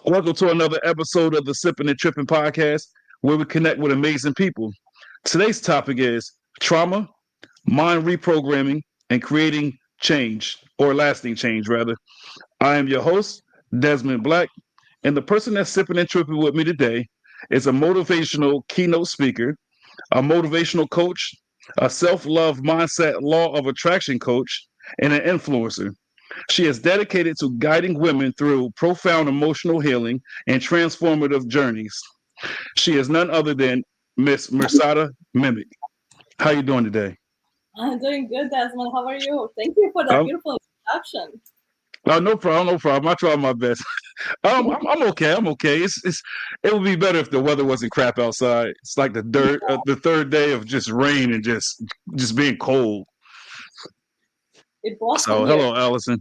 Welcome to another episode of the Sipping and Tripping podcast, where we connect with amazing people. Today's topic is trauma, mind reprogramming, and creating change, or lasting change, rather. I am your host, Desmond Black, and the person that's sipping and tripping with me today is a motivational keynote speaker, a motivational coach, a self love mindset law of attraction coach, and an influencer. She is dedicated to guiding women through profound emotional healing and transformative journeys. She is none other than Miss Mirsada Memic. How you doing today? I'm doing good, Desmond. How are you? Thank you for that Um, beautiful introduction. no problem, no problem. I try my best. I'm okay. I'm okay. It would be better if the weather wasn't crap outside. It's like the third day of just rain and just being cold. It brought me So here. hello, Allison.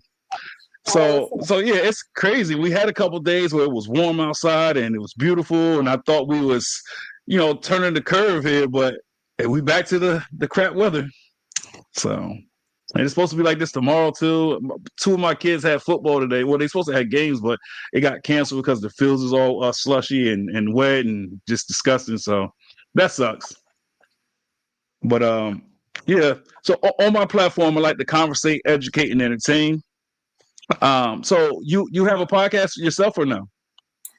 Oh, So yeah, it's crazy. We had a couple days where it was warm outside and it was beautiful, and I thought we was, turning the curve here, but we back to the crap weather. So and it's supposed to be like this tomorrow too. Two of my kids had football today. Well, they supposed to have games, but it got canceled because the fields is all slushy and wet and just disgusting. So that sucks. But yeah. So on my platform, I like to conversate, educate, and entertain. So you have a podcast yourself or no?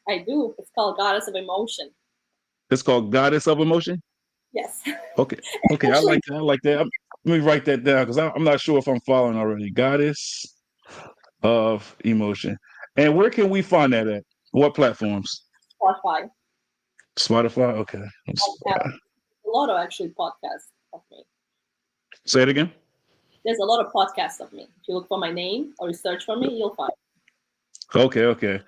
I do. It's called Goddess of Emotion. It's called Goddess of Emotion. Yes. Okay, okay, I Actually, like that. I like that. Let me write that down because I'm not sure if I'm following already. Goddess of Emotion. And where can we find that at? What platforms? Spotify. Spotify. Okay. I have a lot of actually podcasts of me. Say it again. There's a lot of podcasts of me. If you look for my name or you search for me, you'll find. Okay, okay.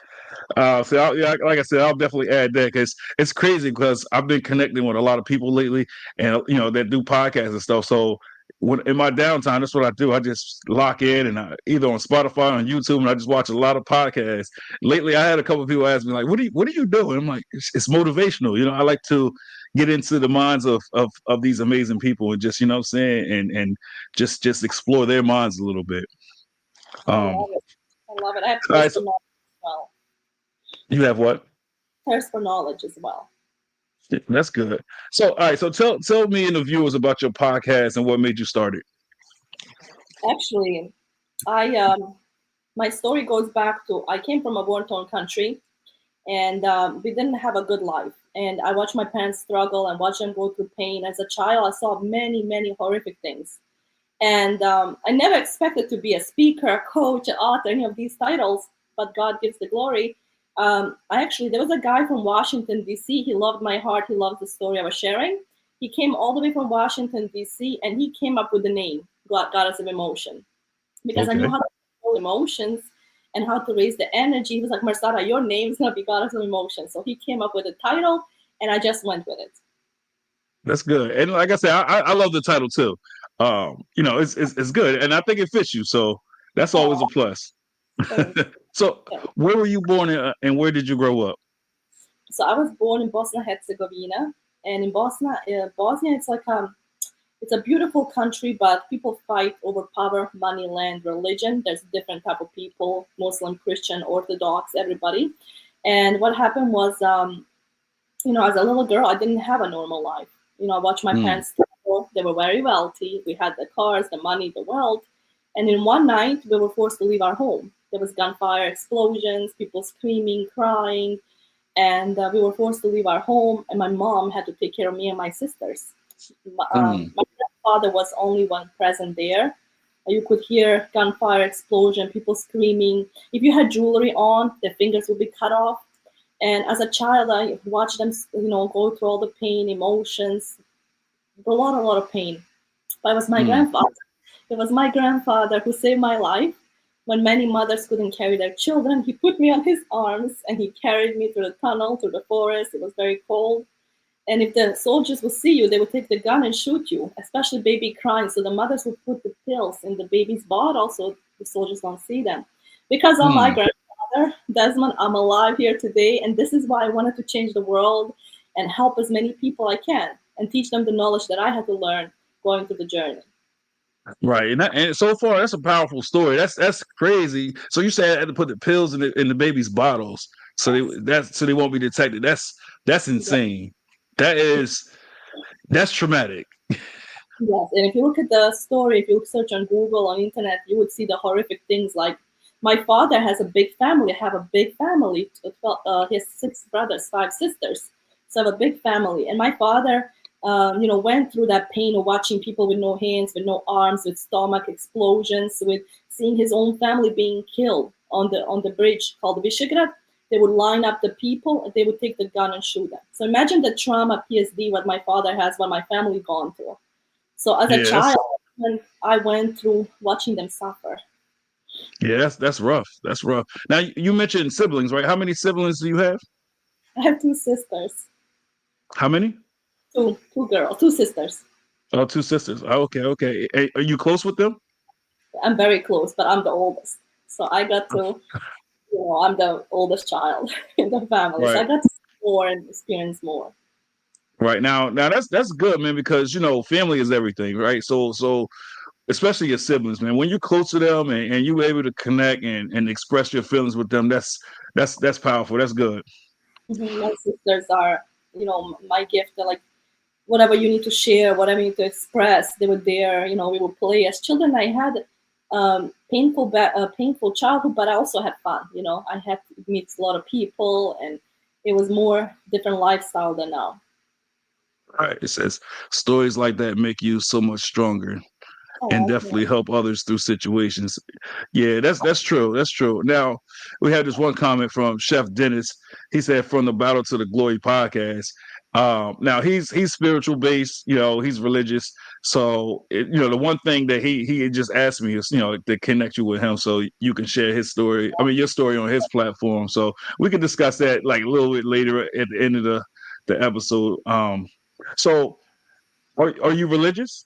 So yeah, like I said, I'll definitely add that because it's crazy because I've been connecting with a lot of people lately, and that do podcasts and stuff. So when in my downtime, that's what I do. I just lock in and either on Spotify or on YouTube, and I just watch a lot of podcasts. Lately, I had a couple of people ask me like, "What do you do?" And I'm like, "It's motivational." I like to get into the minds of these amazing people and just what I'm saying, and just explore their minds a little bit. I Um, love it. I love it. I have all right, thirst so for knowledge as well. you have what? Thirst for knowledge as well. Yeah, that's good. So, all right. So, tell me and the viewers about your podcast and what made you start it. Actually, I my story goes back to I came from a war-torn country, and we didn't have a good life. And I watched my parents struggle and watched them go through pain. As a child, I saw many, many horrific things. And I never expected to be a speaker, a coach, an author, any of these titles, but God gives the glory. There was a guy from Washington, D.C. He loved my heart. He loved the story I was sharing. He came all the way from Washington, D.C., and he came up with the name, Goddess of Emotion, because I knew Okay, how to control emotions and how to raise the energy. He was like, Marsada, your name's going to be Goddess of Emotion. So he came up with the title, and I just went with it. that's good. And like I said, I love the title too. It's good, and I think it fits you. So that's always Oh, a plus. thank So, you. where were you born and where did you grow up? So I was born in Bosnia Herzegovina, and in Bosnia, it's a beautiful country, but people fight over power, money, land, religion. There's different type of people: Muslim, Christian, Orthodox, everybody. And what happened was, as a little girl, I didn't have a normal life. I watched my Hmm. parents struggle. They were very wealthy. We had the cars, the money, the wealth. And in one night, we were forced to leave our home. There was gunfire, explosions, people screaming, crying, and we were forced to leave our home. And my mom had to take care of me and my sisters. Hmm. My grandfather was only one present there. You could hear gunfire, explosion, people screaming. If you had jewelry on, their fingers would be cut off. And as a child, I watched them, go through all the pain, emotions, a lot of pain. But it was my Hmm. grandfather. It was my grandfather who saved my life. When many mothers couldn't carry their children, he put me on his arms and he carried me through the tunnel, through the forest. It was very cold. And if the soldiers would see you, they would take the gun and shoot you, especially baby crying. So the mothers would put the pills in the baby's bottle so the soldiers don't see them. Because of my Hmm. grandfather, Desmond, I'm alive here today. And this is why I wanted to change the world and help as many people I can and teach them the knowledge that I had to learn going through the journey. Right, and so far that's a powerful story. That's crazy. So you said I had to put the pills in the baby's bottles, so Yes. they won't be detected. That's Yes. insane. That is that's traumatic. Yes, and if you look at the story, if you search on Google, on internet, you would see the horrific things. Like my father has a big family. I have a big family. He has 6 brothers, 5 sisters. So I have a big family. And my father, went through that pain of watching people with no hands, with no arms, with stomach explosions, with seeing his own family being killed on the bridge called Vishigrad. They would line up the people and they would take the gun and shoot them. So imagine the trauma, PSD, what my father has, what my family gone through. So as a Yes, child, when I went through watching them suffer. yeah, that's rough. That's rough. Now you mentioned siblings, right? How many siblings do you have? I have 2 sisters, How many? two girls, 2 sisters. Oh, two sisters. Oh, okay, okay. Are you close with them? I'm very close, but I'm the oldest. So I got to, I'm the oldest child in the family. So I Right. got to see more and experience more. Right now that's good, man, because family is everything, right? So especially your siblings, man. When you're close to them and you're able to connect and express your feelings with them, that's powerful. That's good. My sisters are, my gift. They're like, whatever you need to share, whatever you need to express, they were there. We would play. As children, I had painful childhood, but I also had fun. I had to meet a lot of people, and it was more different lifestyle than now. Right. It says stories like that make you so much stronger and Oh, yeah. definitely help others through situations. Yeah, that's true. That's true. Now we had this one comment from Chef Dennis. He said, "From the Battle to the Glory podcast." Now he's spiritual based. He's religious. So the one thing that he just asked me is to connect you with him so you can share his story. I mean your story on his platform. So we can discuss that like a little bit later at the end of the episode. So are you religious?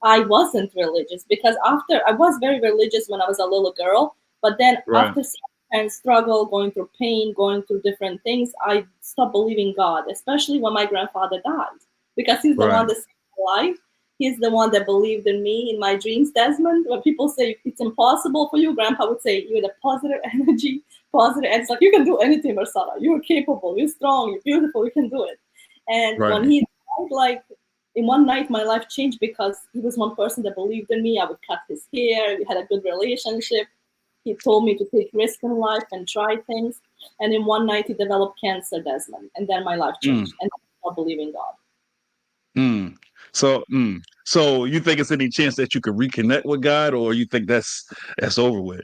I wasn't religious because after I was very religious when I was a little girl, but then Right. after some kind of struggle, going through pain, going through different things, I stopped believing God, especially when my grandfather died, because he's the one Right. that saved my life. He's the one that believed in me in my dreams, Desmond. When people say it's impossible for you, Grandpa would say you're the positive energy, positive. And it's like you can do anything, Mirsada. You're capable. You're strong. You're beautiful. You can do it. And when Right. he died, like in one night my life changed because he was one person that believed in me. I would cut his hair. We had a good relationship. He told me to take risk in life and try things. And in one night he developed cancer, Desmond. And then my life Mm. changed. And I stopped believing God. Mm. So you think it's any chance that you could reconnect with God, or you think that's over with?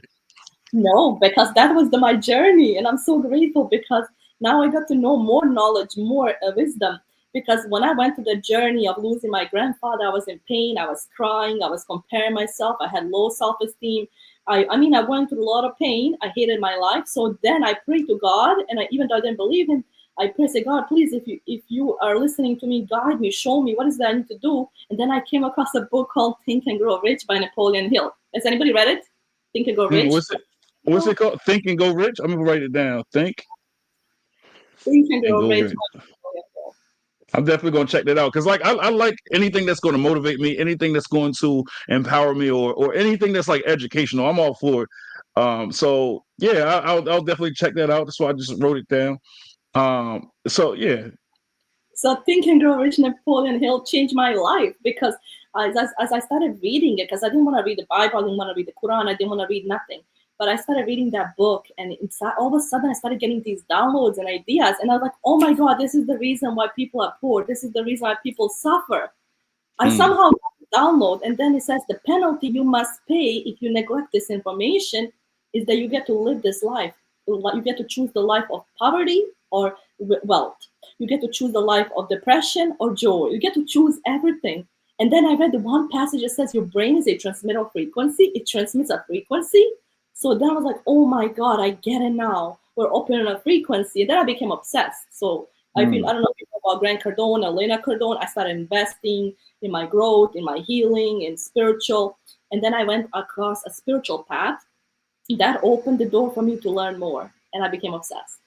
No, because that was my journey, and I'm so grateful because now I got to know more knowledge, more wisdom. Because when I went through the journey of losing my grandfather, I was in pain, I was crying, I was comparing myself, I had low self-esteem. I mean, I went through a lot of pain. I hated my life. So then I prayed to God, and even though I didn't believe Him, I prayed, say, God, please, if you are listening to me, guide me, show me what is that I need to do. And then I came across a book called Think and Grow Rich by Napoleon Hill. Has anybody read it? Think and Grow Mm, Rich. what's it called? Think and Go Rich. I'm gonna write it down. Think Think and and Grow Go Rich. Rich. I'm definitely gonna check that out because like I like anything that's going to motivate me, anything that's going to empower me, or anything that's like educational. I'm all for it. So yeah, I'll definitely check that out. That's why I just wrote it down. So yeah. So Think and Grow Rich, Napoleon Hill changed my life because as I started reading it, because I didn't want to read the Bible, I didn't want to read the Quran, I didn't want to read nothing. But I started reading that book, and inside, all of a sudden, I started getting these downloads and ideas. And I was like, oh my God, this is the reason why people are poor. This is the reason why people suffer. I Mm, somehow got the download, and then it says the penalty you must pay if you neglect this information is that you get to live this life. You get to choose the life of poverty or wealth. You get to choose the life of depression or joy. You get to choose everything. And then I read the one passage that says your brain is a transmitter of frequency. It transmits a frequency. So then I was like, oh my God, I get it now. We're opening a frequency. And then I became obsessed. So I feel, mm. I don't know if you know about Grant Cardone, Elena Cardone. I started investing in my growth, in my healing, in spiritual. And then I went across a spiritual path that opened the door for me to learn more. And I became obsessed.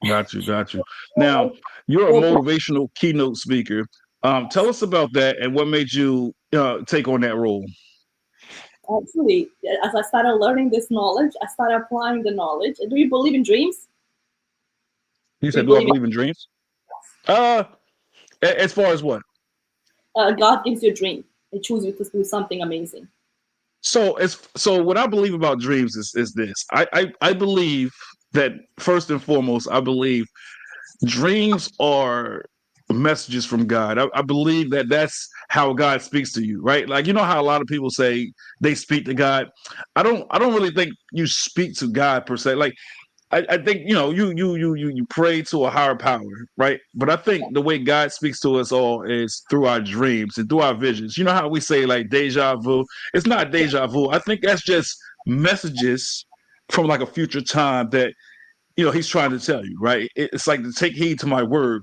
Got you, got you. Now, you're a Well, motivational keynote speaker. Tell us about that and what made you take on that role? Actually, as I started learning this knowledge, I started applying the knowledge. Do you believe in dreams? You Do you said, "Do I believe believe in dreams?" Uh, as far as what? God gives you a dream? He chooses you to do something amazing. So what I believe about dreams is this. I believe that first and foremost, I believe dreams are messages from God. I believe that that's how God speaks to you, right? Like, you know how a lot of people say they speak to God. I don't really think you speak to God per se. Like, I think, you pray to a higher power, right? But I think the way God speaks to us all is through our dreams and through our visions. You know how we say like deja vu? It's not deja vu. I think that's just messages from like a future time that he's trying to tell you, right? It's like to take heed to my word.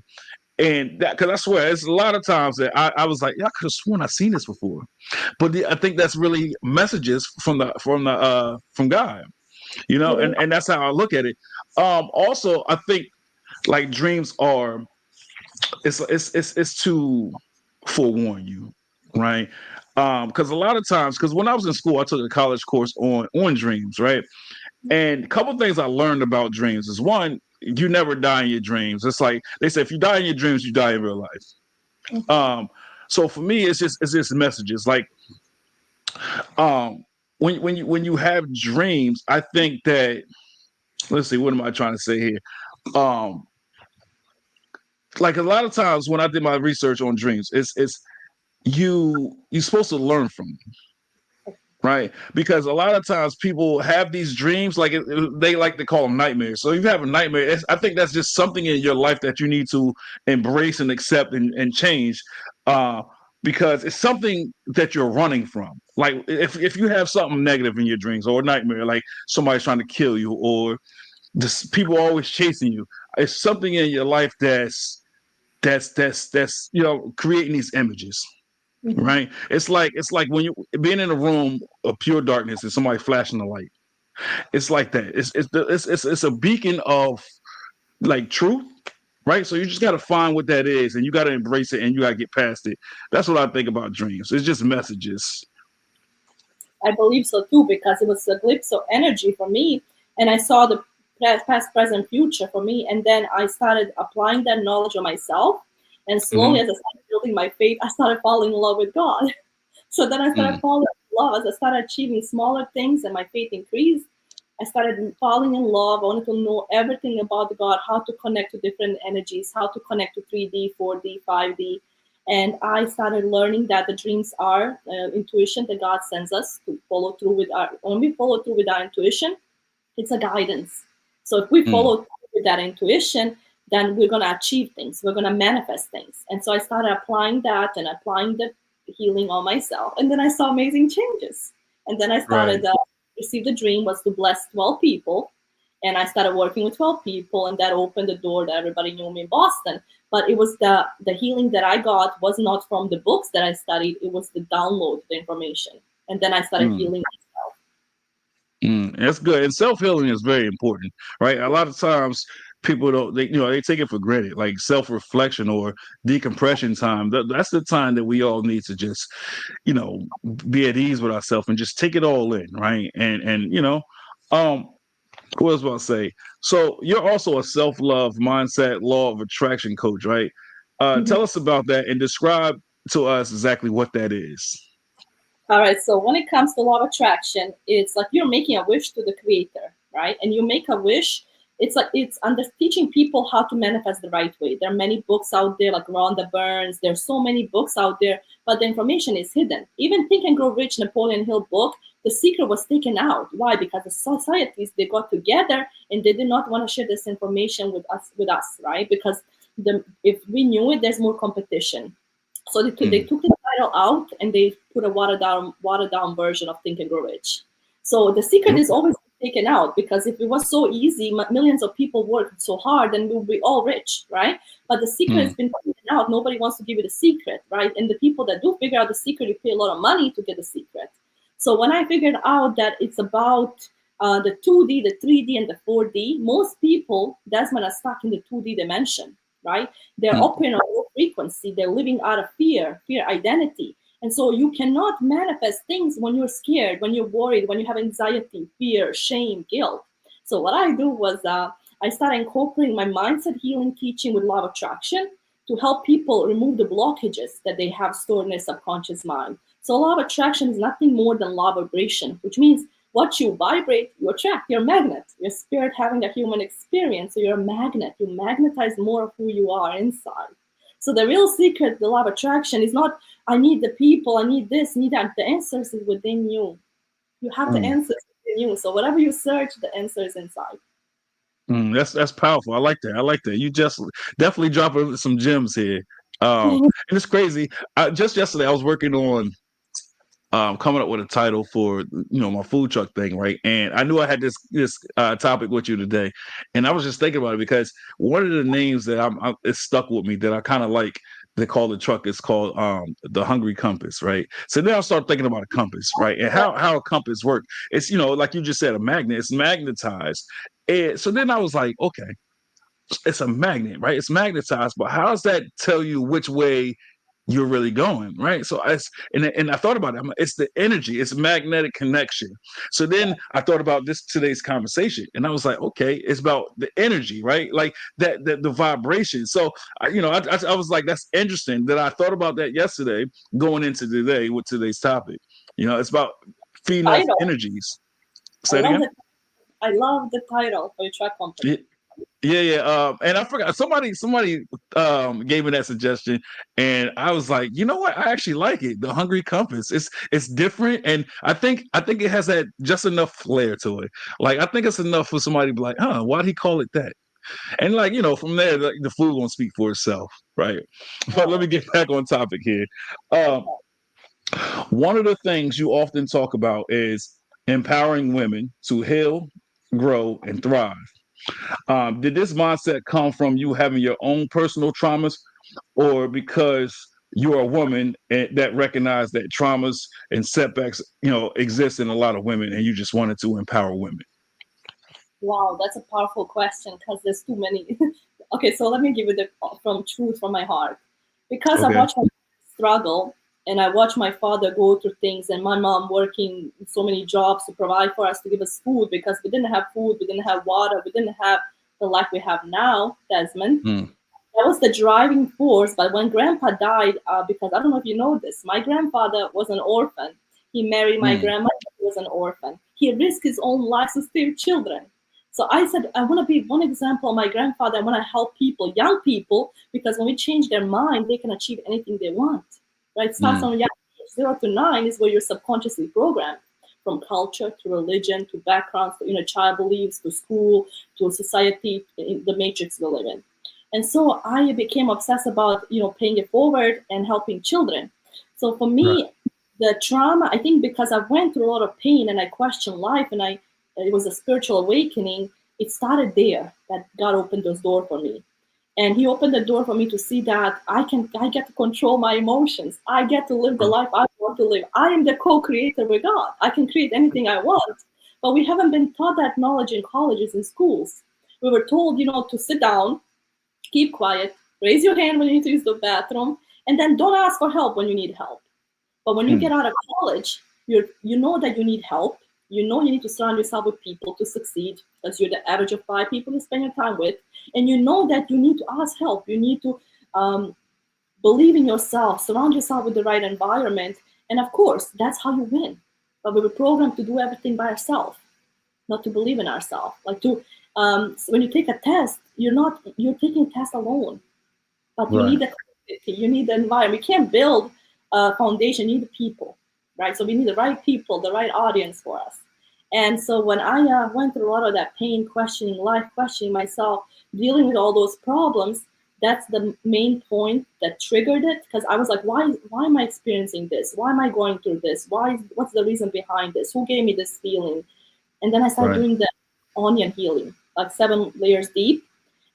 And that, because I swear, it's a lot of times that I was like, yeah, I could have sworn I've seen this before, but I think that's really messages from God, Mhm. and that's how I look at it. Also, I think like dreams are it's to forewarn you, right? Because a lot of times, because when I was in school, I took a college course on dreams, right? And a couple of things I learned about dreams is one, you never die in your dreams. It's like they say, if you die in your dreams, you die in real life. So for me, it's just messages. Like um, when you have dreams, I think that, let's see, what am I trying to say here? Um, like a lot of times when I did my research on dreams, it's you're supposed to learn from them, right? Because a lot of times people have these dreams, like they like to call them nightmares. So if you have a nightmare, I think that's just something in your life that you need to embrace and accept and change, uh, because it's something that you're running from. Like if you have something negative in your dreams or a nightmare, like somebody's trying to kill you or just people always chasing you, it's something in your life that's creating these images, Mhm. right? It's like when you being in a room of pure darkness and somebody flashing a light. It's like that. It's a beacon of like truth, right? So you just got to find what that is, and you got to embrace it, and you got to get past it. That's what I think about dreams. It's just messages. I believe so too, because it was a glimpse of energy for me, and I saw the past, present, future for me, and then I started applying that knowledge on myself, and slowly, Hmm. as I started building my faith, I started falling in love with God. So then I started Mm. falling in love as I started achieving smaller things, and my faith increased. I started falling in love. I wanted to know everything about God, how to connect to different energies, how to connect to 3D, 4D, 5D. And I started learning that the dreams are intuition that God sends us to follow through with our. When we follow through with our intuition, it's a guidance. So if we Mm. follow through with that intuition, then we're going to achieve things. We're going to manifest things. And so I started applying that and applying the healing on myself. And then I saw amazing changes. And then I Right. started, received the dream was to bless 12 people. And I started working with 12 people, and that opened the door that everybody knew me in Boston. But it was the healing that I got was not from the books that I studied. It was the download, the information. And then I started Mm. healing. That's good. And self healing is very important, right? A lot of times people don't, they take it for granted, like self reflection or decompression time. That's the time that we all need to just, you know, be at ease with ourselves and just take it all in, right? And um, what was I about to say? So you're also a self love mindset law of attraction coach, right? Mhm. Tell us about that and describe to us exactly what that is. All right. So when it comes to law of attraction, it's like you're making a wish to the creator, right? And you make a wish. It's like it's under teaching people how to manifest the right way. There are many books out there, like Rhonda Burns. There's so many books out there, but the information is hidden. Even Think and Grow Rich, Napoleon Hill book, the secret was taken out. Why? Because the societies they got together and they did not want to share this information with us, right? Because if we knew it, there's more competition. So they Mm. took the title out and they put a watered down version of Think and Grow Rich. So the secret is Okay. always taken out because if it was so easy, millions of people worked so hard, then we would be all rich, right? But the secret has Mm. been taken out. Nobody wants to give you the secret, right? And the people that do figure out the secret, you pay a lot of money to get the secret. So when I figured out that it's about the 2D, the 3D, and the 4D, most people, Desmond, are stuck in the 2D dimension, right? They're Mm. operating on low frequency. They're living out of fear identity. And so you cannot manifest things when you're scared, when you're worried, when you have anxiety, fear, shame, guilt. So what I do was I started incorporating my mindset healing teaching with law of attraction to help people remove the blockages that they have stored in their subconscious mind. So law of attraction is nothing more than law of vibration, which means what you vibrate, you attract. You're a magnet. Your spirit having a human experience, so you're a magnet. You magnetize more of who you are inside. So the real secret, the law of attraction, is not I need the people, I need this, need that. The answers is within you. You have the answers within you. So whatever you search, the answer is inside. That's powerful. I like that. I like that. You just definitely dropping some gems here. And it's crazy. Just yesterday I was working on coming up with a title for my food truck thing, right? And I knew I had this topic with you today, and I was just thinking about it because one of the names that it's stuck with me that I kind of like. They call the truck is called the Hungry Compass, right? So then I start thinking about a compass, right? And how a compass works. It's like you just said, a magnet. It's magnetized. And so then I was like, okay, it's a magnet, right? It's magnetized, but how does that tell you which way you're really going, right? So and I thought about it. It's the energy, it's magnetic connection. So then I thought about today's conversation, and I was like, okay, it's about the energy, right? Like that the vibration. So I was like, that's interesting that I thought about that yesterday going into today with today's topic. It's about feeding off Title. energies. I Say it love again. I love the title for your truck company. Yeah. And I forgot somebody gave me that suggestion, and I was like, you know what? I actually like it. The Hungry Compass. It's different, and I think it has that just enough flair to it. Like I think it's enough for somebody to be like, why'd he call it that? And from there, the food won't speak for itself, right? But let me get back on topic here. One of the things you often talk about is empowering women to heal, grow, and thrive. Did this mindset come from you having your own personal traumas, or because you're a woman that recognize that traumas and setbacks, exist in a lot of women, and you just wanted to empower women? Wow, that's a powerful question because there's too many. Okay, so let me give you the truth from my heart. Because I Okay. watched my struggle and I watched my father go through things and my mom working so many jobs to provide for us to give us food because we didn't have food, we didn't have water, we didn't have the life we have now, Desmond. Mm. That was the driving force. But when grandpa died, because I don't know if you know this, my grandfather was an orphan. He married my grandma, he was an orphan. He risked his own life to save children. So I said, I want to be one example of my grandfather. I want to help people, young people, because when we change their mind, they can achieve anything they want. Right? It starts on young age. 0 to 9 is where you're subconsciously programmed, from culture to religion to backgrounds, to child beliefs, to school, to society, in the matrix we live in. And so I became obsessed about, paying it forward and helping children. So for Right. me, the trauma, I think because I went through a lot of pain and I questioned life and it was a spiritual awakening, it started there that God opened those doors for me. And he opened the door for me to see that I get to control my emotions. I get to live the life I want to live. I am the co-creator with God. I can create anything I want. But we haven't been taught that knowledge in colleges and schools. We were told, to sit down, keep quiet, raise your hand when you need to use the bathroom, and then don't ask for help when you need help. But when you get out of college, you know that you need help. You know you need to surround yourself with people to succeed because you're the average of 5 people you spend your time with. And you know that you need to ask help. You need to believe in yourself, surround yourself with the right environment. And of course, that's how you win. But we were programmed to do everything by ourselves, not to believe in ourselves. Like when you take a test, you're taking a test alone. But you need the community, you need the environment. You can't build a foundation, you need the people, right? So we need the right people, the right audience for us. And so when I went through a lot of that pain, questioning life, questioning myself, dealing with all those problems, that's the main point that triggered it. Because I was like, why am I experiencing this? Why am I going through this? What's the reason behind this? Who gave me this feeling? And then I started doing the onion healing, like 7 layers deep.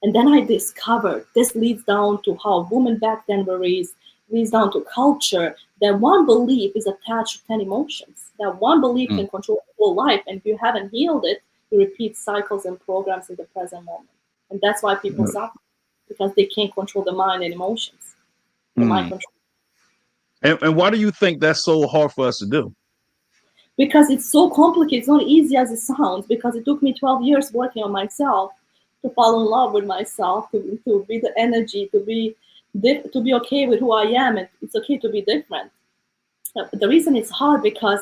And then I discovered this leads down to how women back then were raised, leads down to culture. That one belief is attached to 10 emotions. That one belief can control the whole life. And if you haven't healed it, you repeat cycles and programs in the present moment. And that's why people suffer, because they can't control the mind and emotions. The mind control. And why do you think that's so hard for us to do? Because it's so complicated. It's not easy as it sounds, because it took me 12 years working on myself to fall in love with myself, to be the energy, to be okay with who I am, and it's okay to be different. The reason it's hard because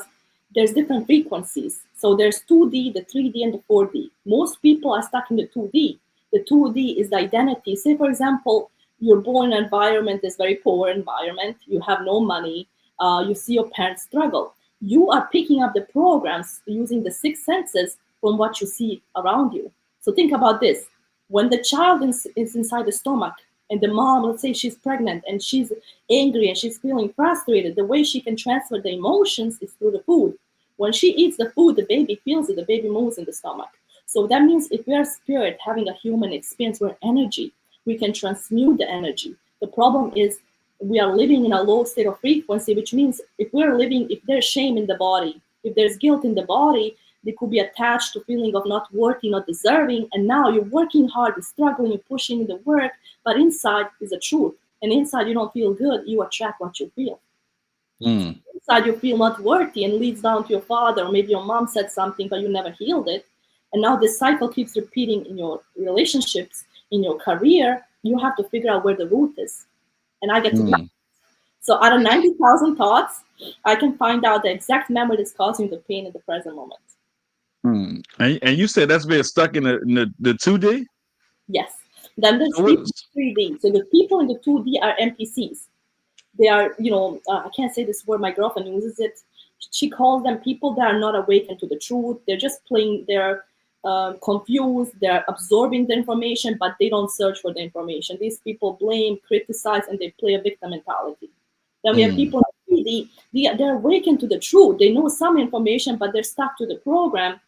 there's different frequencies. So there's 2D, the 3D, and the 4D. Most people are stuck in the 2D. The 2D is the identity. Say, for example, you're born in an environment is very poor environment. You have no money. You see your parents struggle. You are picking up the programs using the six senses from what you see around you. So think about this. When the child is inside the stomach, and the mom, let's say she's pregnant and she's angry and she's feeling frustrated, the way she can transfer the emotions is through the food. When she eats the food, the baby feels it, the baby moves in the stomach. So that means if we are spirit having a human experience, we're energy, we can transmute the energy. The problem is we are living in a low state of frequency, which means if there's shame in the body, if there's guilt in the body, they could be attached to feeling of not worthy, not deserving, and now you're working hard, you're struggling, you're pushing the work, but inside is the truth. And inside you don't feel good, you attract what you feel. Inside you feel not worthy and leads down to your father, or maybe your mom said something but you never healed it. And now this cycle keeps repeating in your relationships, in your career. You have to figure out where the root is. And I get to do. So out of 90,000 thoughts, I can find out the exact memory that's causing the pain in the present moment. And you said that's being stuck in the 2D? Yes. Then there's people in 3D. So the people in the 2D are NPCs. They are, I can't say this word, my girlfriend uses it. She calls them people that are not awakened to the truth. They're just playing, they're confused, they're absorbing the information, but they don't search for the information. These people blame, criticize, and they play a victim mentality. Then we have people in 3D, they're awakened to the truth. They know some information, but they're stuck to the program.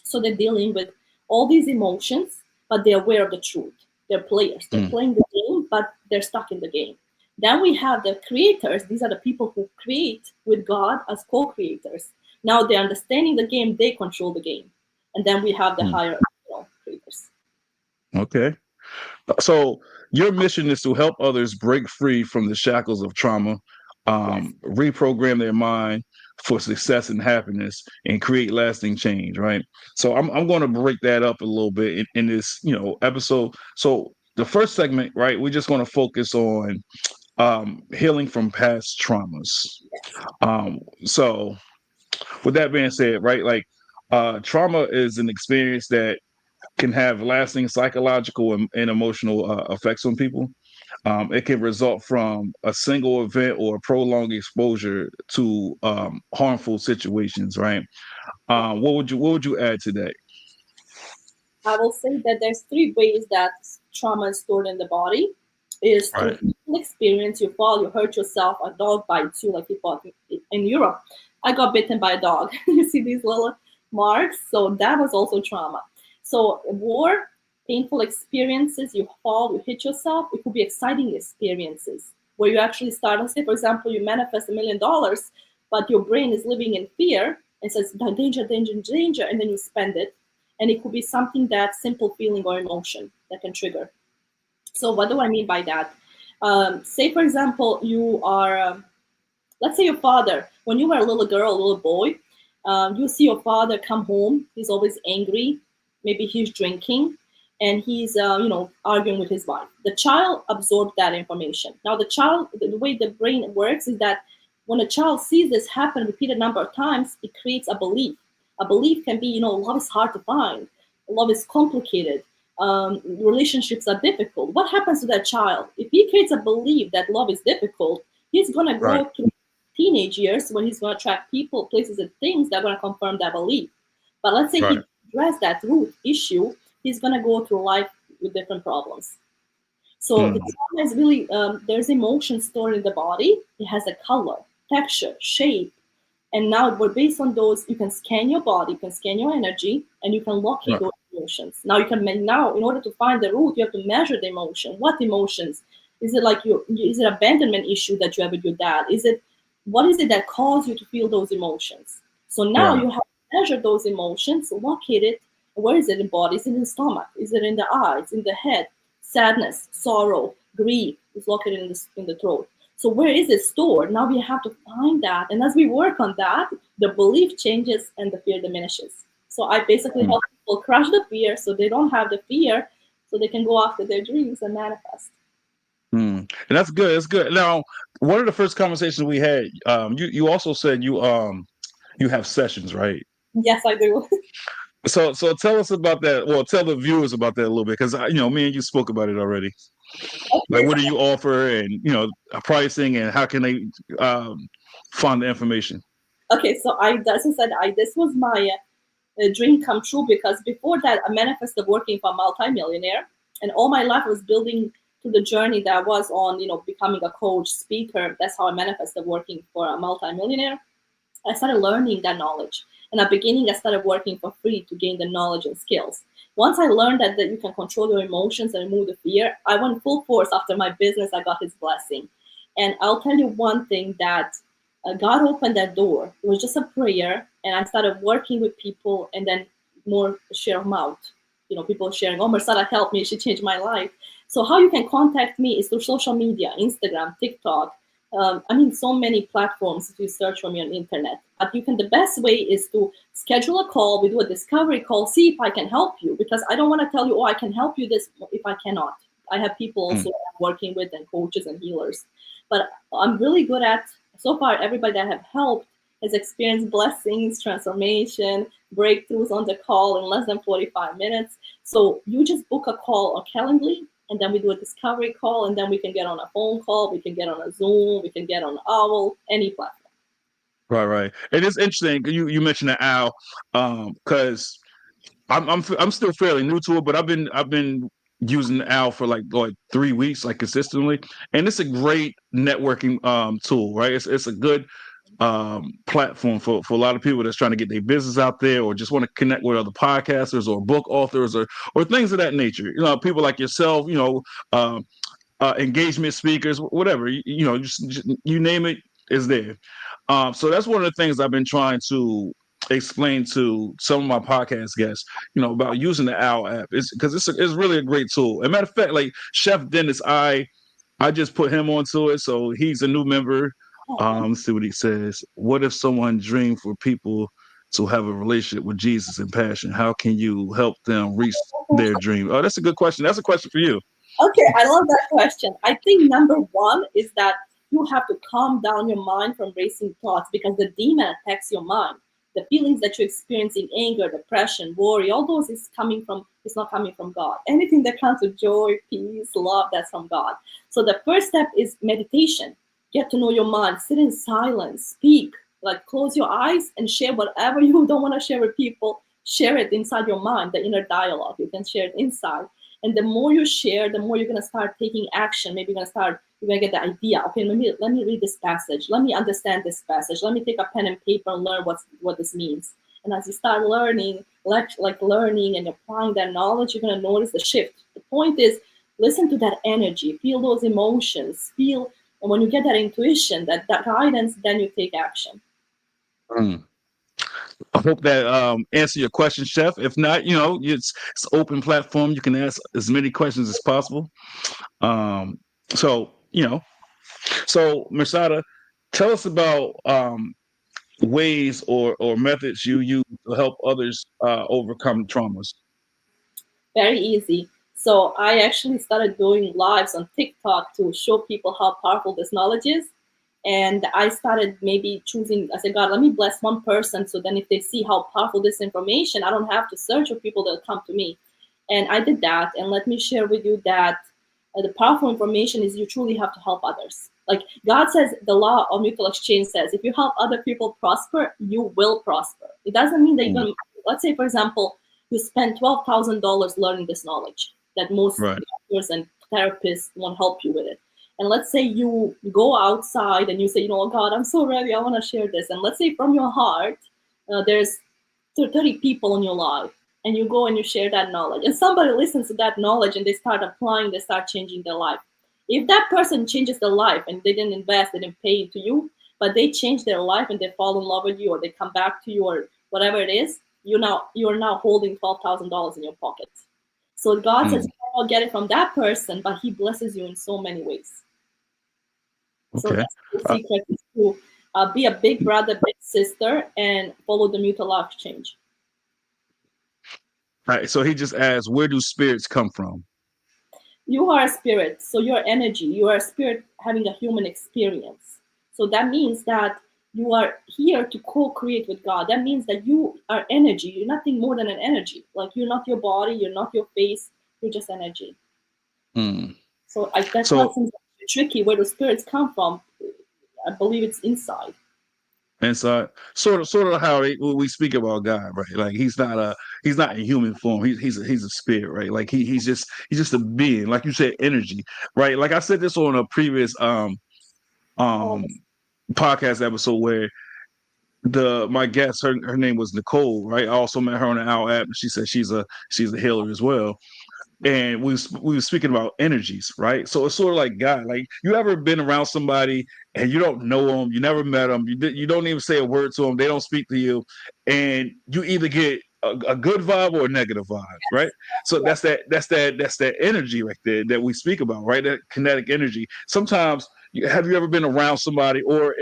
So they're dealing with all these emotions, but they're aware of the truth. They're players. They're playing the game, but they're stuck in the game. Then we have the creators. These are the people who create with God as co-creators. Now they're understanding the game. They control the game. And then we have the higher creators. Okay. So your mission is to help others break free from the shackles of trauma, reprogram their mind for success and happiness, and create lasting change, right? So I'm going to break that up a little bit in this, episode. So the first segment, right, we're just going to focus on healing from past traumas. So with that being said, right, like trauma is an experience that can have lasting psychological and emotional effects on people. It can result from a single event or prolonged exposure to harmful situations, right? What would you add to that? I will say that there's three ways that trauma is stored in the body. Is through experience. You fall, you hurt yourself, a dog bites you, like people in Europe. I got bitten by a dog. You see these little marks? So that was also trauma. So war, painful experiences, you fall, you hit yourself. It could be exciting experiences where you actually start, let's say, for example, you manifest $1 million, but your brain is living in fear and says, danger, danger, danger, and then you spend it. And it could be something that simple feeling or emotion that can trigger. So what do I mean by that? Say, for example, you are, let's say your father, when you were a little girl, a little boy, you see your father come home. He's always angry. Maybe he's drinking and he's, arguing with his wife. The child absorbed that information. Now the way the brain works is that when a child sees this happen repeated number of times, it creates a belief. A belief can be, love is hard to find. Love is complicated. Relationships are difficult. What happens to that child? If he creates a belief that love is difficult, he's going to grow through teenage years where he's going to attract people, places, and things that are going to confirm that belief. But let's say he address that root issue, he's going to go through life with different problems. So the trauma is really, there's emotion stored in the body. It has a color, texture, shape. And now we're based on those, you can scan your body, you can scan your energy, and you can locate those emotions. Now in order to find the root, you have to measure the emotion. What emotions? Is it like is it abandonment issue that you have with your dad? What is it that caused you to feel those emotions? So now you have to measure those emotions, locate it. Where is it in the body? Is it in the stomach? Is it in the eyes, in the head? Sadness, sorrow, grief is located in the throat. So where is it stored? Now we have to find that. And as we work on that, the belief changes and the fear diminishes. So I basically help people crush the fear so they don't have the fear, so they can go after their dreams and manifest. And that's good. That's good. Now, one of the first conversations we had, you also said you have sessions, right? Yes, I do. So tell us about that. Well, tell the viewers about that a little bit, because me and you spoke about it already. Like, Okay, what do you offer, and pricing, and how can they find the information? okay, so as I said, this was my dream come true, because before that I manifested working for a multimillionaire, and all my life I was building to the journey that I was on, becoming a coach, speaker. That's how I manifested working for a multimillionaire. I started learning that knowledge. In the beginning, I started working for free to gain the knowledge and skills. Once I learned that you can control your emotions and remove the fear, I went full force after my business. I got his blessing. And I'll tell you one thing, that God opened that door. It was just a prayer, and I started working with people, and then more share of mouth. People sharing, oh, Mirsada helped me. She changed my life. So how you can contact me is through social media, Instagram, TikTok, so many platforms if you search for me on the internet. But the best way is to schedule a call. We do a discovery call, see if I can help you, because I don't want to tell you, oh, I can help you this if I cannot. I have people also I'm working with, and coaches and healers. But I'm really good at, so far, everybody that I have helped has experienced blessings, transformation, breakthroughs on the call in less than 45 minutes. So you just book a call on Calendly, and then we do a discovery call, and then we can get on a phone call, we can get on a Zoom, we can get on Owl, any platform. Right. And it's interesting you mentioned the owl, because I'm still fairly new to it, but I've been using the owl for like 3 weeks, like consistently, and it's a great networking tool, right? It's a good platform for a lot of people that's trying to get their business out there, or just want to connect with other podcasters or book authors, or things of that nature. People like yourself, engagement speakers, whatever, just you name it, is there. So that's one of the things I've been trying to explain to some of my podcast guests, about using the Owl app. It's because it's really a great tool. As a matter of fact, like Chef Dennis, I just put him onto it, so he's a new member. Let's see what he says. What if someone dreamed for people to have a relationship with Jesus and passion? How can you help them reach their dream? Oh, that's a good question. That's a question for you. Okay, I love that question. I think number one is that you have to calm down your mind from racing thoughts, because the demon attacks your mind. The feelings that you're experiencing, anger, depression, worry, all those is not coming from God. Anything that comes with joy, peace, love, that's from God. So the first step is meditation. Get to know your mind, sit in silence, speak, like close your eyes and share whatever you don't want to share with people. Share it inside your mind, the inner dialogue. You can share it inside. And the more you share, the more you're going to start taking action. Maybe you're going to get the idea. Okay, let me read this passage. Let me understand this passage. Let me take a pen and paper and learn what this means. And as you start learning, learning and applying that knowledge, you're going to notice the shift. The point is, listen to that energy, feel those emotions, and when you get that intuition, that guidance, then you take action. Mm. I hope that answer your question, Chef. If not, it's open platform. You can ask as many questions as possible. Um, so so Mirsada, tell us about ways or methods you use to help others overcome traumas. Very easy. So I actually started doing lives on TikTok to show people how powerful this knowledge is. And I started maybe choosing, I said, God, let me bless one person. So then if they see how powerful this information, I don't have to search for people that come to me. And I did that. And let me share with you that the powerful information is you truly have to help others. Like God says, the law of mutual exchange says, if you help other people prosper, you will prosper. It doesn't mean that you're going to, let's say, for example, you spend $12,000 learning this knowledge that most doctors and therapists won't help you with it. And let's say you go outside and you say, oh God, I'm so ready, I want to share this. And let's say from your heart, there's 30 people in your life, and you go and you share that knowledge. And somebody listens to that knowledge and they start applying, they start changing their life. If that person changes their life and they didn't invest, they didn't pay to you, but they change their life and they fall in love with you, or they come back to you, or whatever it is, you're now holding $12,000 in your pocket. So God says, you cannot get it from that person, but he blesses you in so many ways. So Okay. that's the secret, is to be a big brother, big sister, and follow the mutual love exchange. All right. So he just asked, where do spirits come from? You are a spirit, so you're energy. You are a spirit having a human experience. So that means that you are here to co-create with God. That means that you are energy. You're nothing more than an energy. Like, you're not your body, you're not your face, you're just energy. Hmm. So that's what So seems tricky. Where do spirits come from? I believe it's inside. and so sort of how we speak about God, right? Like he's not in human form. He's a spirit, right? Like he's just a being, like you said, energy, right? Like I said this on a previous Oh, um podcast episode where my guest, her name was Nicole, right? I also met her on the Owl app. She said she's a healer as well. And we were speaking about energies, right? So it's sort of like God. Like, you ever been around somebody and you don't know them, you never met them, you don't even say a word to them, they don't speak to you, and you either get a good vibe or a negative vibe, right? So yeah. that's that energy right there that we speak about, right? That kinetic energy. Sometimes, have you ever been around somebody or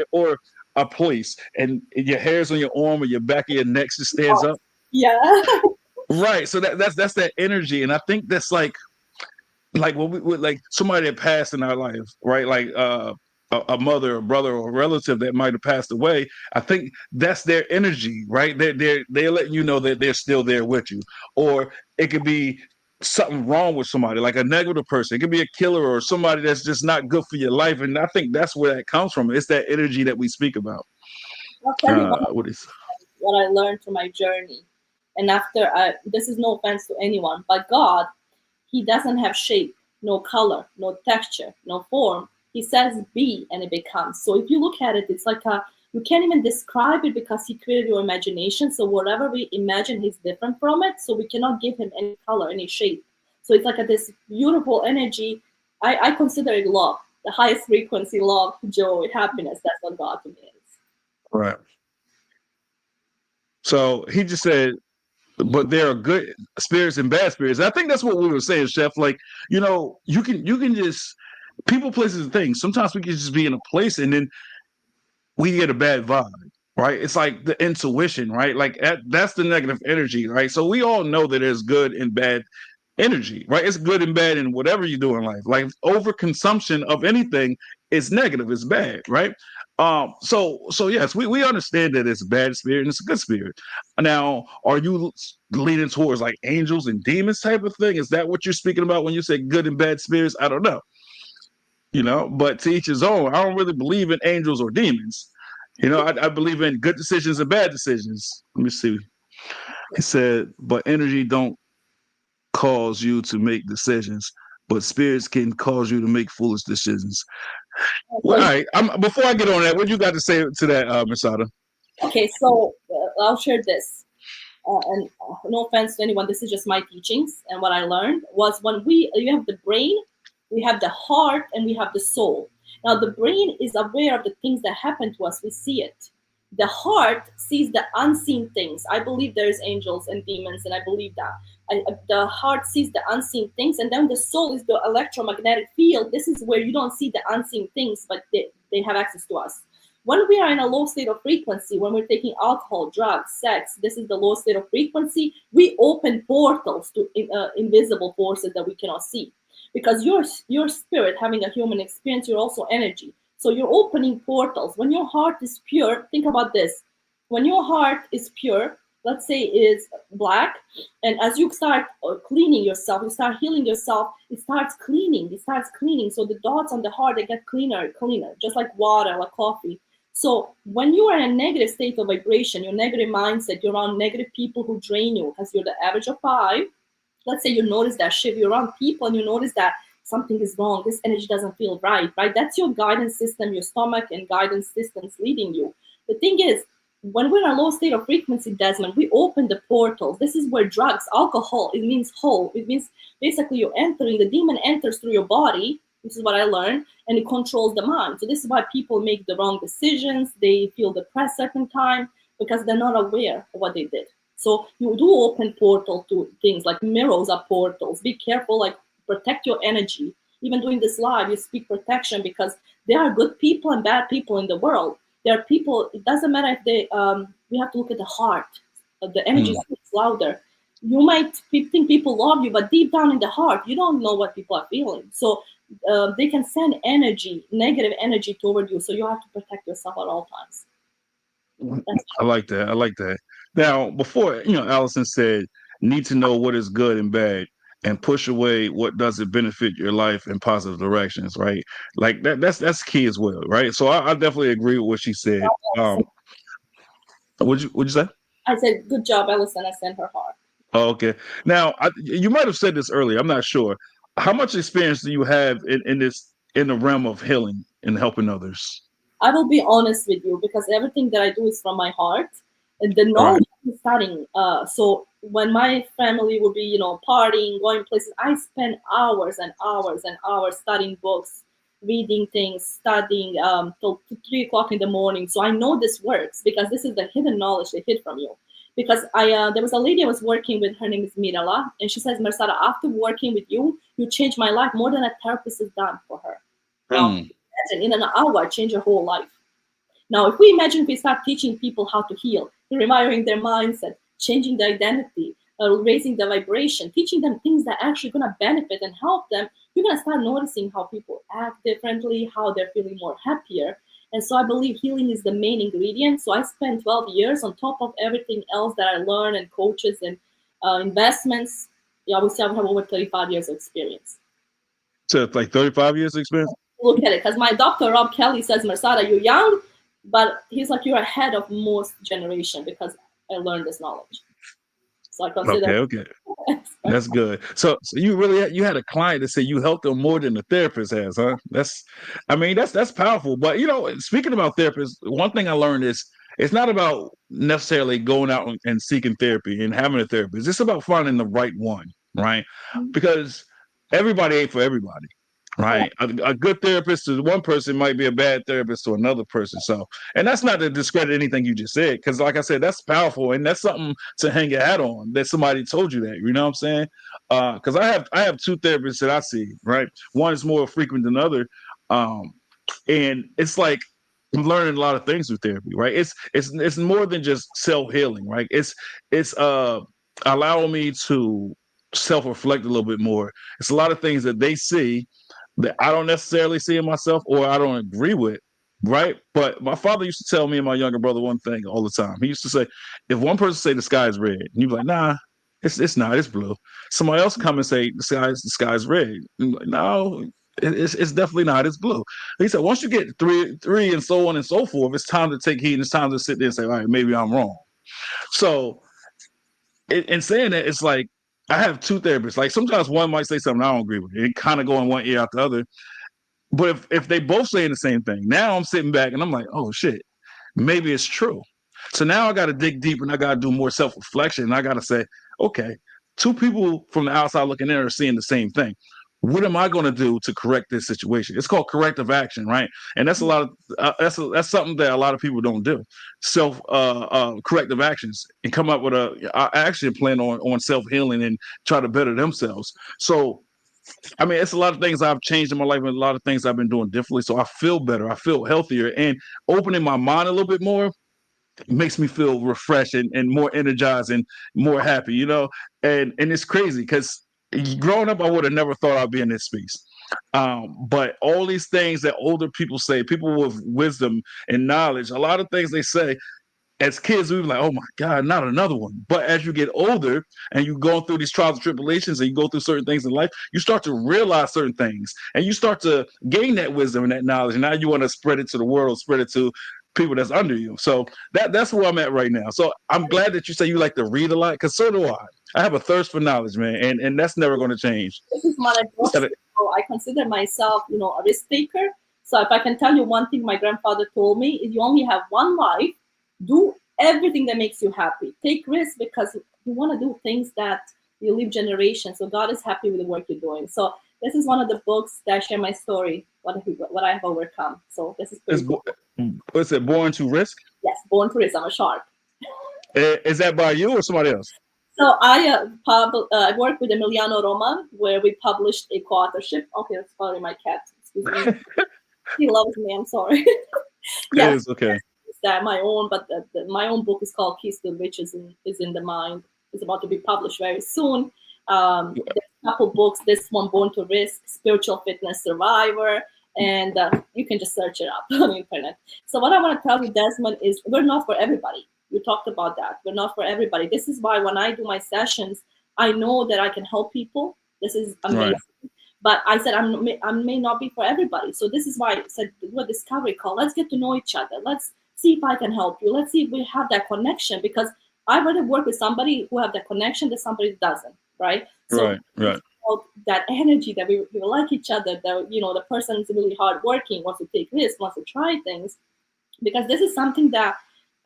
a place, and your hairs on your arm or your back of your neck just stands up? Yeah. Right. So that's that energy, and I think that's like when we like somebody that passed in our life, right? Like a mother, a brother, or a relative that might have passed away. I think that's their energy, right? They're letting you know that they're still there with you, or it could be something wrong with somebody, like a negative person. It could be a killer or somebody that's just not good for your life, and I think that's where that comes from. It's that energy that we speak about. I'll tell you What is what I learned through my journey. And after this is no offense to anyone, but God, He doesn't have shape, no color, no texture, no form. He says be and it becomes. So if you look at it, it's like you can't even describe it because He created your imagination. So whatever we imagine, He's different from it. So we cannot give Him any color, any shape. So it's like this beautiful energy. I consider it love, the highest frequency, love, joy, happiness. That's what God to me is. right? So he just said, but there are good spirits and bad spirits. I think that's what we were saying, Chef. Like, you can just people, places, and things. Sometimes we can just be in a place and then we get a bad vibe, right? It's like the intuition, right? Like that's the negative energy, right? So we all know that there's good and bad energy, right? It's good and bad in whatever you do in life. Like, overconsumption of anything is negative, it's bad, right? So yes, we understand that it's a bad spirit and it's a good spirit. Now, are you leaning towards like angels and demons type of thing? Is that what you're speaking about when you say good and bad spirits? I don't know. But to each his own. I don't really believe in angels or demons. I believe in good decisions and bad decisions. Let me see. He said, but energy don't cause you to make decisions, but spirits can cause you to make foolish decisions. Well, all So right. Before I get on that, what you got to say to that, Mirsada? okay, so I'll share this. And no offense to anyone, this is just my teachings. And what I learned was when you have the brain, we have the heart, and we have the soul. Now, the brain is aware of the things that happen to us, we see it. The heart sees the unseen things. I believe there's angels and demons, and I believe that. The heart sees the unseen things, and then the soul is the electromagnetic field. This is where you don't see the unseen things, but they have access to us. When we are in a low state of frequency, when we're taking alcohol, drugs, sex, this is the low state of frequency, we open portals to invisible forces that we cannot see. Because your spirit having a human experience, you're also energy. So you're opening portals. When your heart is pure, think about this. When your heart is pure, let's say is black, and as you start cleaning yourself, you start healing yourself, it starts cleaning. So the dots on the heart, they get cleaner, just like water, like coffee. So when you are in a negative state of vibration, your negative mindset, you're around negative people who drain you because you're the average of 5. Let's say you notice that shift, you're around people and you notice that something is wrong, this energy doesn't feel right? That's your guidance system, your stomach and guidance systems leading you. The thing is, when we're in a low state of frequency, Desmond, we open the portals. This is where drugs, alcohol, it means whole. It means basically you're entering, the demon enters through your body. This is what I learned, and it controls the mind. So this is why people make the wrong decisions. They feel depressed certain time because they're not aware of what they did. So you do open portal to things like mirrors are portals. Be careful, like protect your energy. Even doing this live, you speak protection because There are good people and bad people in the world. There are people, it doesn't matter if they, we have to look at the heart. The energy speaks louder. You might think people love you, but deep down in the heart, you don't know what people are feeling. So they can send energy, negative energy toward you. So you have to protect yourself at all times. I like that. I like that. Now, before, Allison said, need to know what is good and bad and push away what doesn't benefit your life in positive directions, right? Like that's key as well, right? So I definitely agree with what she said. Would you say? I said, good job, Ellison. I sent her heart. Oh, okay. Now, you might have said this earlier. I'm not sure. How much experience do you have in the realm of healing and helping others? I will be honest with you because everything that I do is from my heart. And the All right. knowledge is studying. So when my family would be, partying, going places, I spend hours and hours and hours studying books, reading things, studying till 3 o'clock in the morning. So I know this works because this is the hidden knowledge they hid from you. Because there was a lady I was working with, her name is Mirala, and she says, Mirsada, after working with you, you changed my life more than a therapist has done for her. Now, Hmm. imagine in an hour, change your whole life. Now, if we imagine we start teaching people how to heal, rewiring their mindset, changing their identity, raising the vibration, teaching them things that are actually going to benefit and help them, you're going to start noticing how people act differently, how they're feeling more happier. And so I believe healing is the main ingredient. So I spent 12 years on top of everything else that I learned and coaches and investments. Yeah, I would say I have over 35 years of experience. So it's like 35 years experience? Look at it, because my doctor Rob Kelly says, Mirsada, you're young, but he's like, you're ahead of most generation because I learned this knowledge. So I consider. Okay. That's good. So you really you had a client that said you helped them more than the therapist has, huh? That's powerful. But speaking about therapists, one thing I learned is it's not about necessarily going out and seeking therapy and having a therapist. It's about finding the right one, right? Because everybody ain't for everybody. Right. A good therapist to one person might be a bad therapist to another person. So, and that's not to discredit anything you just said, because like I said, that's powerful and that's something to hang your hat on that somebody told you that. You know what I'm saying? Because I have two therapists that I see. Right. One is more frequent than the other, and it's like I'm learning a lot of things through therapy. Right. It's more than just self healing. Right. It's allowing me to self reflect a little bit more. It's a lot of things that they see that I don't necessarily see in myself or I don't agree with, right? But my father used to tell me and my younger brother one thing all the time. He used to say, if one person say the sky is red, and you be like, nah, it's not, it's blue. Somebody else come and say the sky's red. And you're like, no, it's definitely not, it's blue. He said, once you get three and so on and so forth, it's time to take heed and it's time to sit there and say, all right, maybe I'm wrong. So in saying that, it's like I have two therapists. Like sometimes one might say something I don't agree with. It kind of go in one ear out the other. But if they both saying the same thing, now I'm sitting back and I'm like, oh shit, maybe it's true. So now I got to dig deep and I got to do more self reflection. And I got to say, okay, two people from the outside looking in are seeing the same thing. What am I going to do to correct this situation? It's called corrective action, right? And that's a lot of that's something that a lot of people don't do. Self corrective actions and come up with a action plan on self healing and try to better themselves. So it's a lot of things I've changed in my life and a lot of things I've been doing differently. So I feel better. I feel healthier and opening my mind a little bit more makes me feel refreshed and more energized and more happy, and it's crazy because growing up, I would have never thought I'd be in this space. But all these things that older people say, people with wisdom and knowledge, a lot of things they say, as kids, we were like, oh my God, not another one. But as you get older and you go through these trials and tribulations and you go through certain things in life, you start to realize certain things and you start to gain that wisdom and that knowledge. And now you want to spread it to the world, spread it to people that's under you. So that's where I'm at right now. So I'm glad that you say you like to read a lot, because so do I. I have a thirst for knowledge, man, and that's never going to change. This is my approach. So I consider myself, a risk taker. So if I can tell you one thing my grandfather told me is you only have one life. Do everything that makes you happy. Take risks because you want to do things that you leave generations. So God is happy with the work you're doing. So this is one of the books that share my story, what I have overcome. So this is pretty cool. What's it, Born to Risk? Yes, Born to Risk. I'm a shark. Is that by you or somebody else? So I worked with Emiliano Roman, where we published a co-authorship. Okay, that's probably my cat. Excuse me. He loves me. I'm sorry. It Yes, is okay. it's that my own, but my own book is called Keys to Riches and is in the mind. It's about to be published very soon. There's a couple books. This one, Born to Risk, Spiritual Fitness Survivor, and you can just search it up on the internet. So what I want to tell you, Desmond, is we're not for everybody. We talked about that. We're not for everybody. This is why when I do my sessions, I know that I can help people. This is amazing. Right. But I said I may not be for everybody. So this is why I said do a discovery call. Let's get to know each other. Let's see if I can help you. Let's see if we have that connection, because I'd rather work with somebody who have that connection than somebody that doesn't, right? So Right. Right. that energy that we like each other, that the person is really hardworking, wants to take risks, wants to try things, because this is something that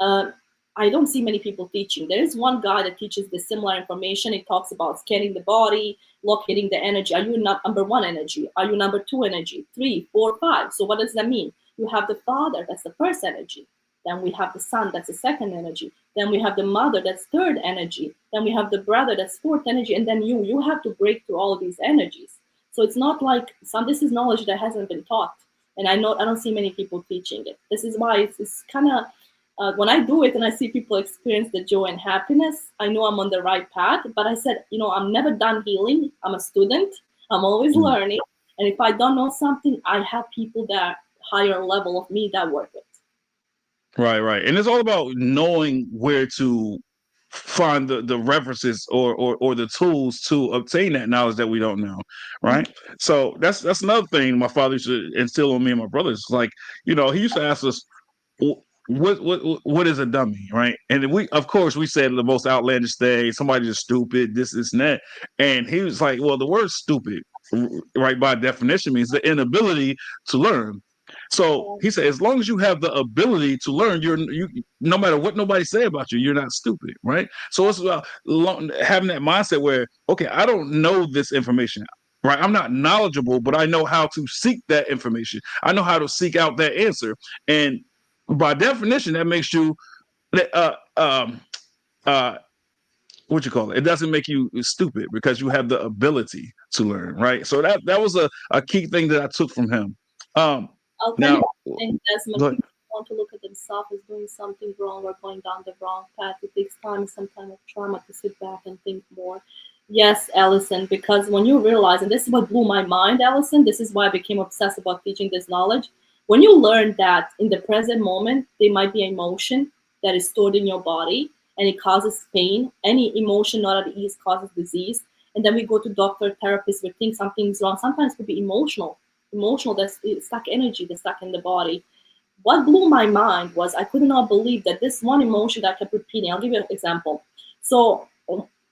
uh, I don't see many people teaching. There is one guy that teaches the similar information. He talks about scanning the body, locating the energy. Are you not number one energy? Are you number two energy? 3, 4, 5. So what does that mean? You have the father, that's the first energy. Then we have the son, that's the second energy. Then we have the mother, that's third energy. Then we have the brother, that's fourth energy. And then you have to break through all of these energies. So it's not like this is knowledge that hasn't been taught. And I don't see many people teaching it. This is why it's kind of when I do it and I see people experience the joy and happiness, I know I'm on the right path. But I said, I'm never done healing. I'm a student. I'm always learning. And if I don't know something, I have people that higher level of me that work with. Right. Right. And it's all about knowing where to find the references or the tools to obtain that knowledge that we don't know. Right. So that's another thing my father used to instill on me and my brothers. Like, he used to ask us, what is a dummy, right? And we, of course, we said the most outlandish thing. Somebody is stupid, this, and that. And he was like, well, the word stupid, right, by definition means the inability to learn. So he said, as long as you have the ability to learn, you no matter what nobody say about you, you're not stupid, right? So it's about having that mindset where, okay, I don't know this information. Right, I'm not knowledgeable, but I know how to seek that information. I know how to seek out that answer, and by definition, that makes you uh, what you call it. It doesn't make you stupid because you have the ability to learn, right? So that was a key thing that I took from him. I'll tell you Now, one thing, Desmond. go ahead. People want to look at themselves as doing something wrong or going down the wrong path. It takes time, some time of trauma to sit back and think more. Yes, Allison, because when you realize, and this is what blew my mind, Allison, this is why I became obsessed about teaching this knowledge. When you learn that in the present moment, there might be an emotion that is stored in your body and it causes pain. Any emotion not at ease causes disease. And then we go to doctor, therapist, we think something's wrong. Sometimes it could be emotional, that's stuck energy that's stuck in the body. What blew my mind was I could not believe that this one emotion that I kept repeating. I'll give you an example. So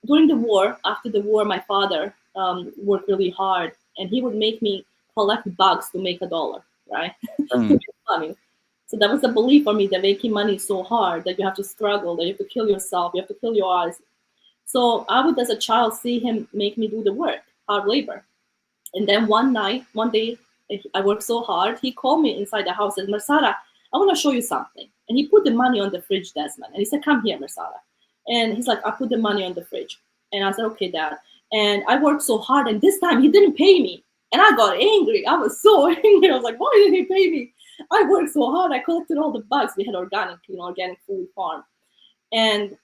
during the war, after the war, my father worked really hard, and he would make me collect bugs to make $1, right? To Mm. make money. So that was the belief for me that making money is so hard, that you have to struggle, that you have to kill yourself, you have to kill your eyes. So I would, as a child, see him make me do the work, hard labor. And then one day, I worked so hard. He called me inside the house and said, Mirsada, I want to show you something. And he put the money on the fridge, Desmond. And he said, come here, Mirsada. And he's like, I put the money on the fridge. And I said, okay, Dad. And I worked so hard. And this time he didn't pay me. And I got angry. I was so angry. I was like, why didn't he pay me? I worked so hard. I collected all the bugs. We had organic food farm. And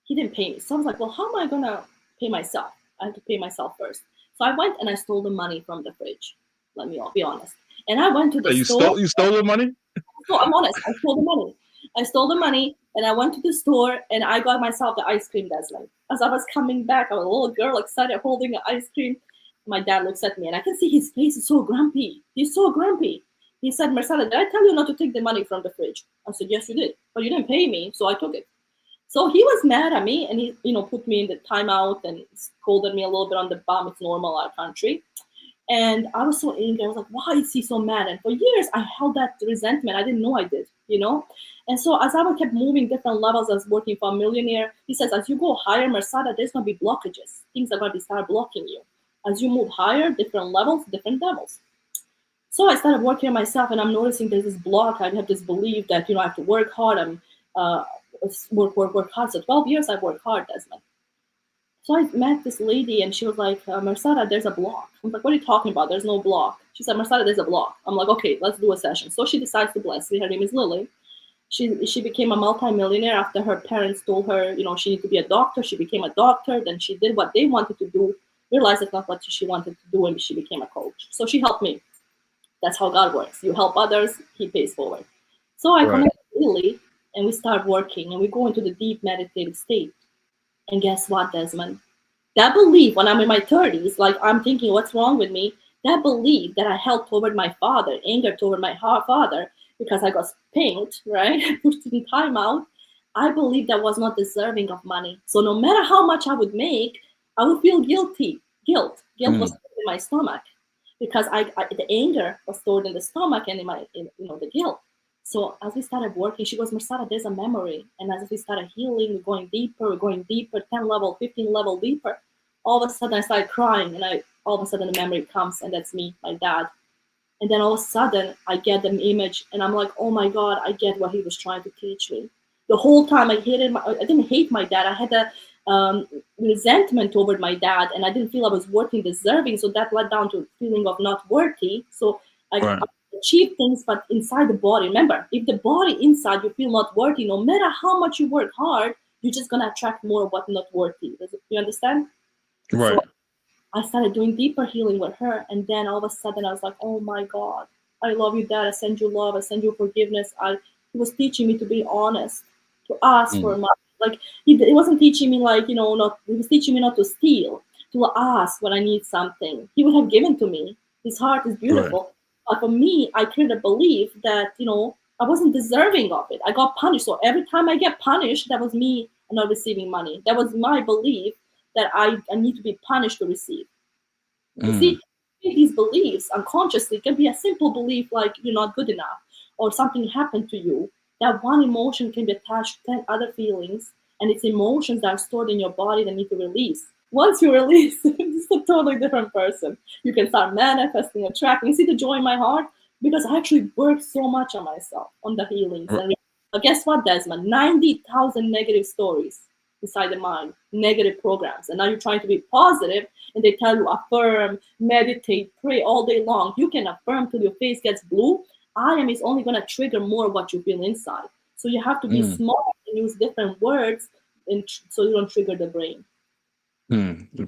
he didn't pay me. So I was like, well, how am I going to pay myself? I have to pay myself first. So I went and I stole the money from the fridge. Let me be honest. And I went to the store. You stole the money? So I'm honest. I stole the money. I stole the money and I went to the store and I got myself the ice cream, Desmond. As I was coming back, I was a little girl excited holding an ice cream. My dad looks at me and I can see his face is so grumpy. He's so grumpy. He said, Mirsada, did I tell you not to take the money from the fridge? I said, yes, you did. But you didn't pay me, so I took it. So he was mad at me and he, put me in the timeout and scolded me a little bit on the bum. It's normal our country. And I was so angry. I was like, why is he so mad? And for years, I held that resentment. I didn't know I did, And so as I kept moving different levels, I was working for a millionaire. He says, as you go higher, Mirsada, there's going to be blockages. Things are going to start blocking you. As you move higher, different levels, different devils. So I started working on myself and I'm noticing there's this block. I have this belief that, I have to work hard. Work hard. So 12 years I worked hard, Desmond. So I met this lady, and she was like, Mirsada, there's a block. I'm like, what are you talking about? There's no block. She said, Mirsada, there's a block. I'm like, okay, let's do a session. So she decides to bless me. Her name is Lily. She became a multimillionaire after her parents told her, she needed to be a doctor. She became a doctor. Then she did what they wanted to do, realized it's not what she wanted to do, and she became a coach. So she helped me. That's how God works. You help others, He pays forward. So I Right. connect with Lily, and we start working, and we go into the deep meditative state. And guess what, Desmond? That belief when I'm in my 30s, like I'm thinking, what's wrong with me? That belief that I held toward my father, anger toward my father, because I got spanked, right? Pushed in timeout. I believed that was not deserving of money. So no matter how much I would make, I would feel guilty. Guilt was Mm. in my stomach because the anger was stored in the stomach and the guilt. So as we started working, she goes, Mirsada, there's a memory. And as we started healing, we're going deeper, 10 level, 15 level deeper. All of a sudden I started crying, and all of a sudden the memory comes, and that's me, my dad. And then all of a sudden I get an image, and I'm like, oh my God, I get what he was trying to teach me. The whole time I didn't hate my dad. I had a resentment toward my dad, and I didn't feel I was worthy and deserving. So that led down to a feeling of not worthy. So I Right. achieve things, but inside the body. Remember, if the body inside you feel not worthy, no matter how much you work hard, you're just gonna attract more of what not worthy. You understand? So Right. I started doing deeper healing with her, and then all of a sudden I was like, "Oh my God, I love you, Dad. I send you love. I send you forgiveness." He was teaching me to be honest, to ask Mm. for money. Like he wasn't teaching me like not. He was teaching me not to steal, to ask when I need something. He would have given to me. His heart is Right. beautiful, but for me, I created a belief that I wasn't deserving of it. I got punished, so every time I get punished, that was me not receiving money. That was my belief that I need to be punished to receive. You Mm. see, these beliefs unconsciously can be a simple belief like you're not good enough or something happened to you. That one emotion can be attached to 10 other feelings, and it's emotions that are stored in your body that need to release. Once you release, it's a totally different person. You can start manifesting, attracting. You see the joy in my heart? Because I actually worked so much on myself, on the healings. R- And guess what, Desmond? 90,000 negative stories inside the mind, negative programs. And now you're trying to be positive, and they tell you affirm, meditate, pray all day long. You can affirm till your face gets blue. I am is only going to trigger more what you feel inside. So you have to be Mm. smart and use different words so you don't trigger the brain.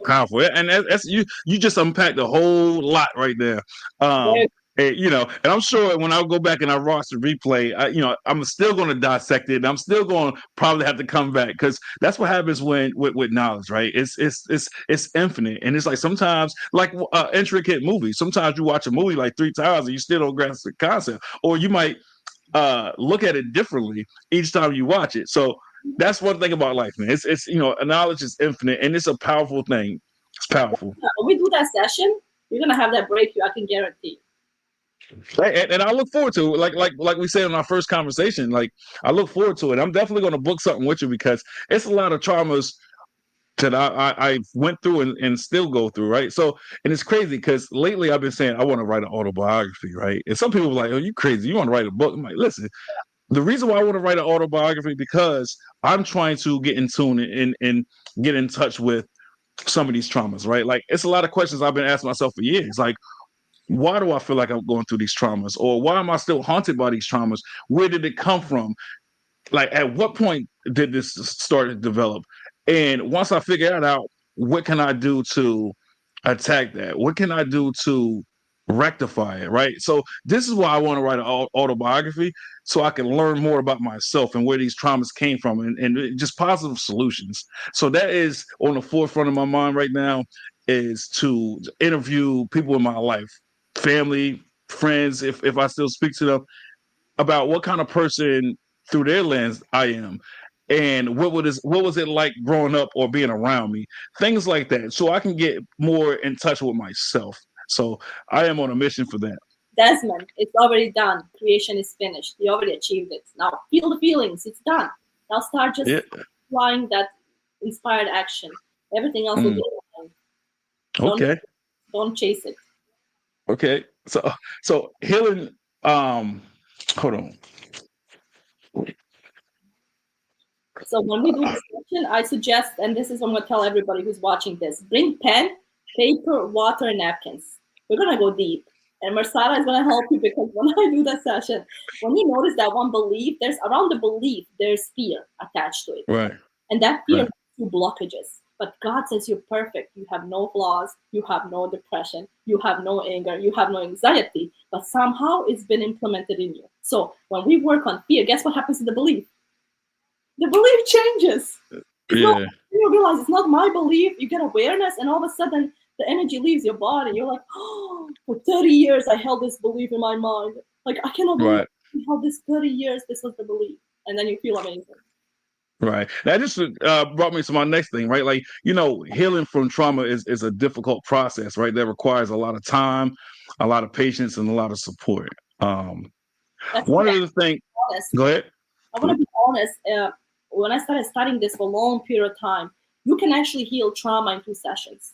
Powerful. And that's you. You just unpacked a whole lot right there. Very And I'm sure when I go back and I watch the replay, I'm still going to dissect it. And I'm still going to probably have to come back because that's what happens when with knowledge, right? It's infinite, and it's like sometimes like intricate movies. Sometimes you watch a movie like 3 times and you still don't grasp the concept, or you might look at it differently each time you watch it. So that's one thing about life, man. It's knowledge is infinite, and it's a powerful thing. It's powerful. when we do that session, you're gonna have that breakthrough. I can guarantee. And I look forward to it. Like we said in our first conversation, like I look forward to it. I'm definitely going to book something with you because it's a lot of traumas that I went through and still go through, right? So, and it's crazy because lately I've been saying I want to write an autobiography, right? And some people are like, "Oh, you crazy? You want to write a book?" I'm like, listen, the reason why I want to write an autobiography because I'm trying to get in tune and get in touch with some of these traumas, right? Like it's a lot of questions I've been asking myself for years. Like, why do I feel like I'm going through these traumas? Or why am I still haunted by these traumas? Where did it come from? Like at what point did this start to develop? And once I figure that out, what can I do to attack that? What can I do to rectify it? Right. So this is why I want to write an autobiography so I can learn more about myself and where these traumas came from and just positive solutions. So that is on the forefront of my mind right now is to interview people in my life, family, friends, if I still speak to them, about what kind of person through their lens I am, and what was it like growing up or being around me, things like that, so I can get more in touch with myself. So I am on a mission for that. Desmond, it's already done. Creation is finished. You already achieved it. Now feel the feelings. It's done. Now start just Yeah. applying that inspired action. Everything else will Mm. be fine. Don't Okay. don't chase it. Okay. So healing. Hold on. So when we do this session, I suggest, and this is what I'm gonna tell everybody who's watching this: bring pen, paper, water, and napkins. We're gonna go deep, and Mirsada is gonna help you because when I do the session, when you notice that one belief, there's around the belief, there's fear attached to it, Right. and that fear Right. has two blockages. But God says you're perfect. You have no flaws. You have no depression. You have no anger. You have no anxiety. But somehow it's been implemented in you. So when we work on fear, guess what happens to the belief? The belief changes. It's not, Yeah. you realize it's not my belief. You get awareness, and all of a sudden, the energy leaves your body. You're like, oh, for 30 years, I held this belief in my mind. Like, I cannot believe Right. I held this 30 years. This was the belief. And then you feel amazing. Right. That just brought me to my next thing, right? Like, healing from trauma is a difficult process, right? That requires a lot of time, a lot of patience, and a lot of support. Um, That's One correct. of the things, Honest. go ahead. I want to be honest. When I started studying this for a long period of time, you can actually heal trauma in 2 sessions.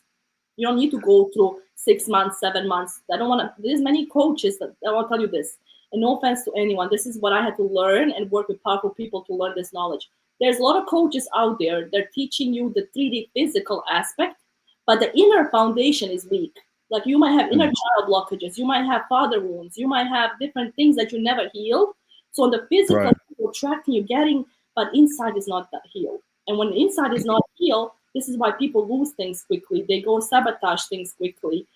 You don't need to go through 6 months, 7 months. I don't want to. There's many coaches that I want to tell you this. And no offense to anyone, this is what I had to learn and work with powerful people to learn this knowledge. There's a lot of coaches out there. They're teaching you the 3D physical aspect, but the inner foundation is weak. Like you might have inner child blockages, you might have father wounds, you might have different things that you never healed. So on the physical, Right. you're tracking, you're getting, but inside is not that healed. And when the inside is not healed, this is why people lose things quickly. They go sabotage things quickly,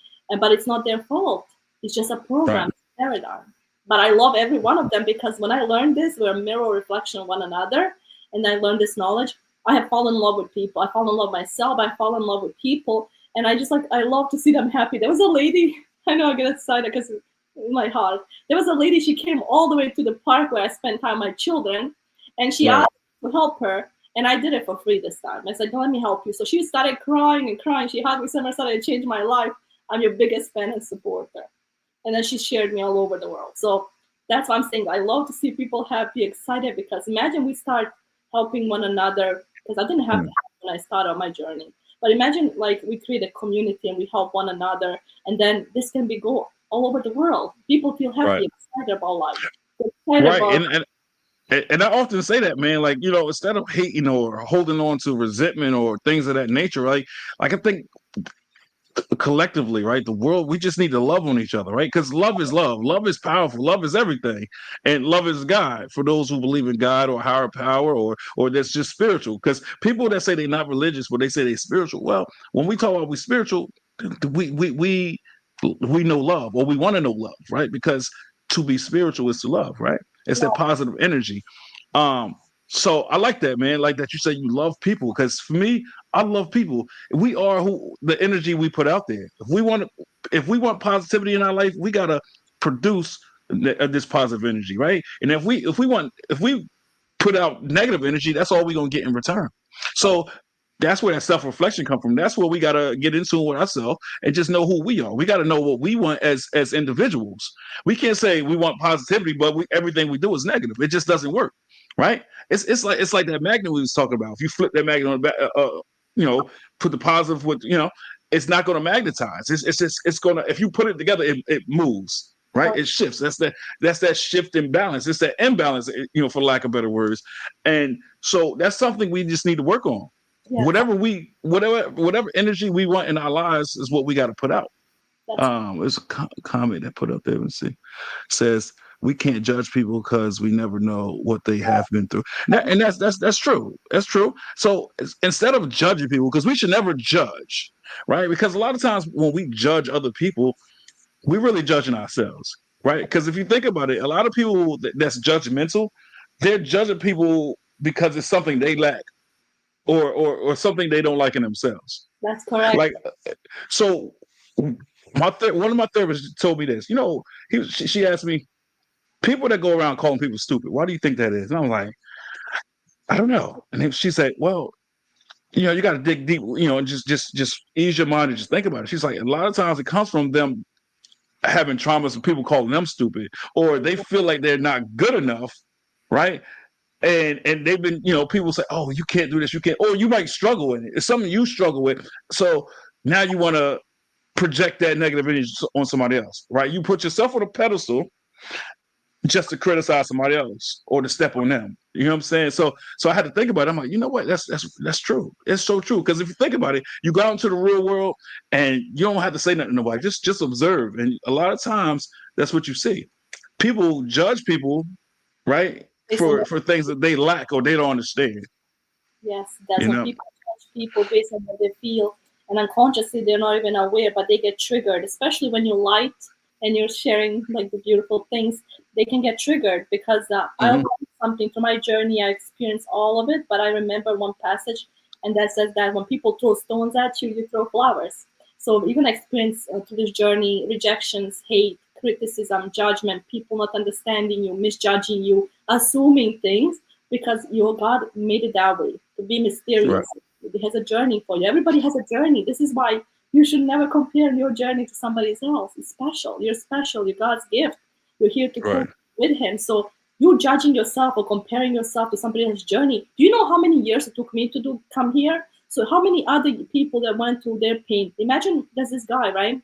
but it's not their fault. It's just a Right. program, paradigm. But I love every one of them because when I learned this, we're a mirror reflection of one another, and I learned this knowledge. I have fallen in love with people. I fall in love with myself. I fall in love with people, and I just I love to see them happy. There was a lady. I know I get excited because in my heart. There was a lady. She came all the way to the park where I spent time with my children, and she Right. asked me to help her. And I did it for free this time. I said, "Let me help you." So she started crying and crying. She hugged me so much, started to change my life. I'm your biggest fan and supporter. And then she shared me all over the world. So that's what I'm saying. I love to see people happy, excited, because imagine we start helping one another. Because I didn't have to help when I started on my journey. But imagine like we create a community and we help one another, and then this can be go all over the world. People feel Right. happy, excited about life. Excited Right. about And I often say that, man, like, instead of hating or holding on to resentment or things of that nature, right? Like I think collectively, right? The world, we just need to love on each other, right? Because love is love. Love is powerful. Love is everything. And love is God for those who believe in God or higher power or that's just spiritual. Because people that say they're not religious, but they say they're spiritual. Well, when we talk about we spiritual, we know love, or we want to know love, right? Because to be spiritual is to love, right? It's that love. positive energy. Um, so I like that, man. Like that you say you love people, because for me, I love people. We are who the energy we put out there. If we want positivity in our life, we gotta produce this positive energy, right? And if we put out negative energy, that's all we're gonna get in return. So that's where that self-reflection come from. That's where we gotta get into with ourselves and just know who we are. We gotta know what we want as individuals. We can't say we want positivity, but everything we do is negative. It just doesn't work, right? It's like that magnet we was talking about. If you flip that magnet on the back, you know, put the positive with, it's not going to magnetize. It's going to, if you put it together, it moves, right? It shifts. That's that shift in balance. It's that imbalance, for lack of better words. And so that's something we just need to work on. Yes, Whatever energy we want in our lives is what we got to put out. that's There's a comment that put up there. Let's see. Says we can't judge people because we never know what they have been through. And that's true. That's true. So instead of judging people, because we should never judge, right? Because a lot of times when we judge other people, we're really judging ourselves, right? Because if you think about it, a lot of people that's judgmental, they're judging people because it's something they lack or something they don't like in themselves. that's correct. Like, so one of my therapists told me this. She asked me, people that go around calling people stupid, why do you think that is? And I'm like, I don't know. And she said, well, you got to dig deep, and just ease your mind and just think about it. She's like, a lot of times it comes from them having traumas and people calling them stupid, or they feel like they're not good enough, right? And they've been, people say, oh, you can't do this, you can't, or you might struggle in it. It's something you struggle with. So now you want to project that negative energy on somebody else, right? You put yourself on a pedestal just to criticize somebody else or to step on them. You know what I'm saying? So I had to think about it. I'm like, you know what? That's true. It's so true. Because if you think about it, you go out into the real world and you don't have to say nothing to nobody. Just observe. And a lot of times that's what you see. People judge people, right? Based on For things that they lack or they don't understand. Yes, that's You when know? people judge people based on what they feel, and unconsciously they're not even aware, but they get triggered. Especially when you light and you're sharing like the beautiful things, they can get triggered because I Hmm. learned something from my journey. I experienced all of it, but I remember one passage, and that says that when people throw stones at you, you throw flowers. So you're gonna experience through this journey rejections, hate, criticism, judgment, people not understanding you, misjudging you, assuming things because your God made it that way to be Right. mysterious. It has a journey for you. Everybody has a journey. This is why you should never compare your journey to somebody else. It's special. You're special. You're God's gift. You're here to Right. cope with Him. So you judging yourself or comparing yourself to somebody else's journey. Do you know how many years it took me to come here? So how many other people that went through their pain? Imagine there's this guy, right?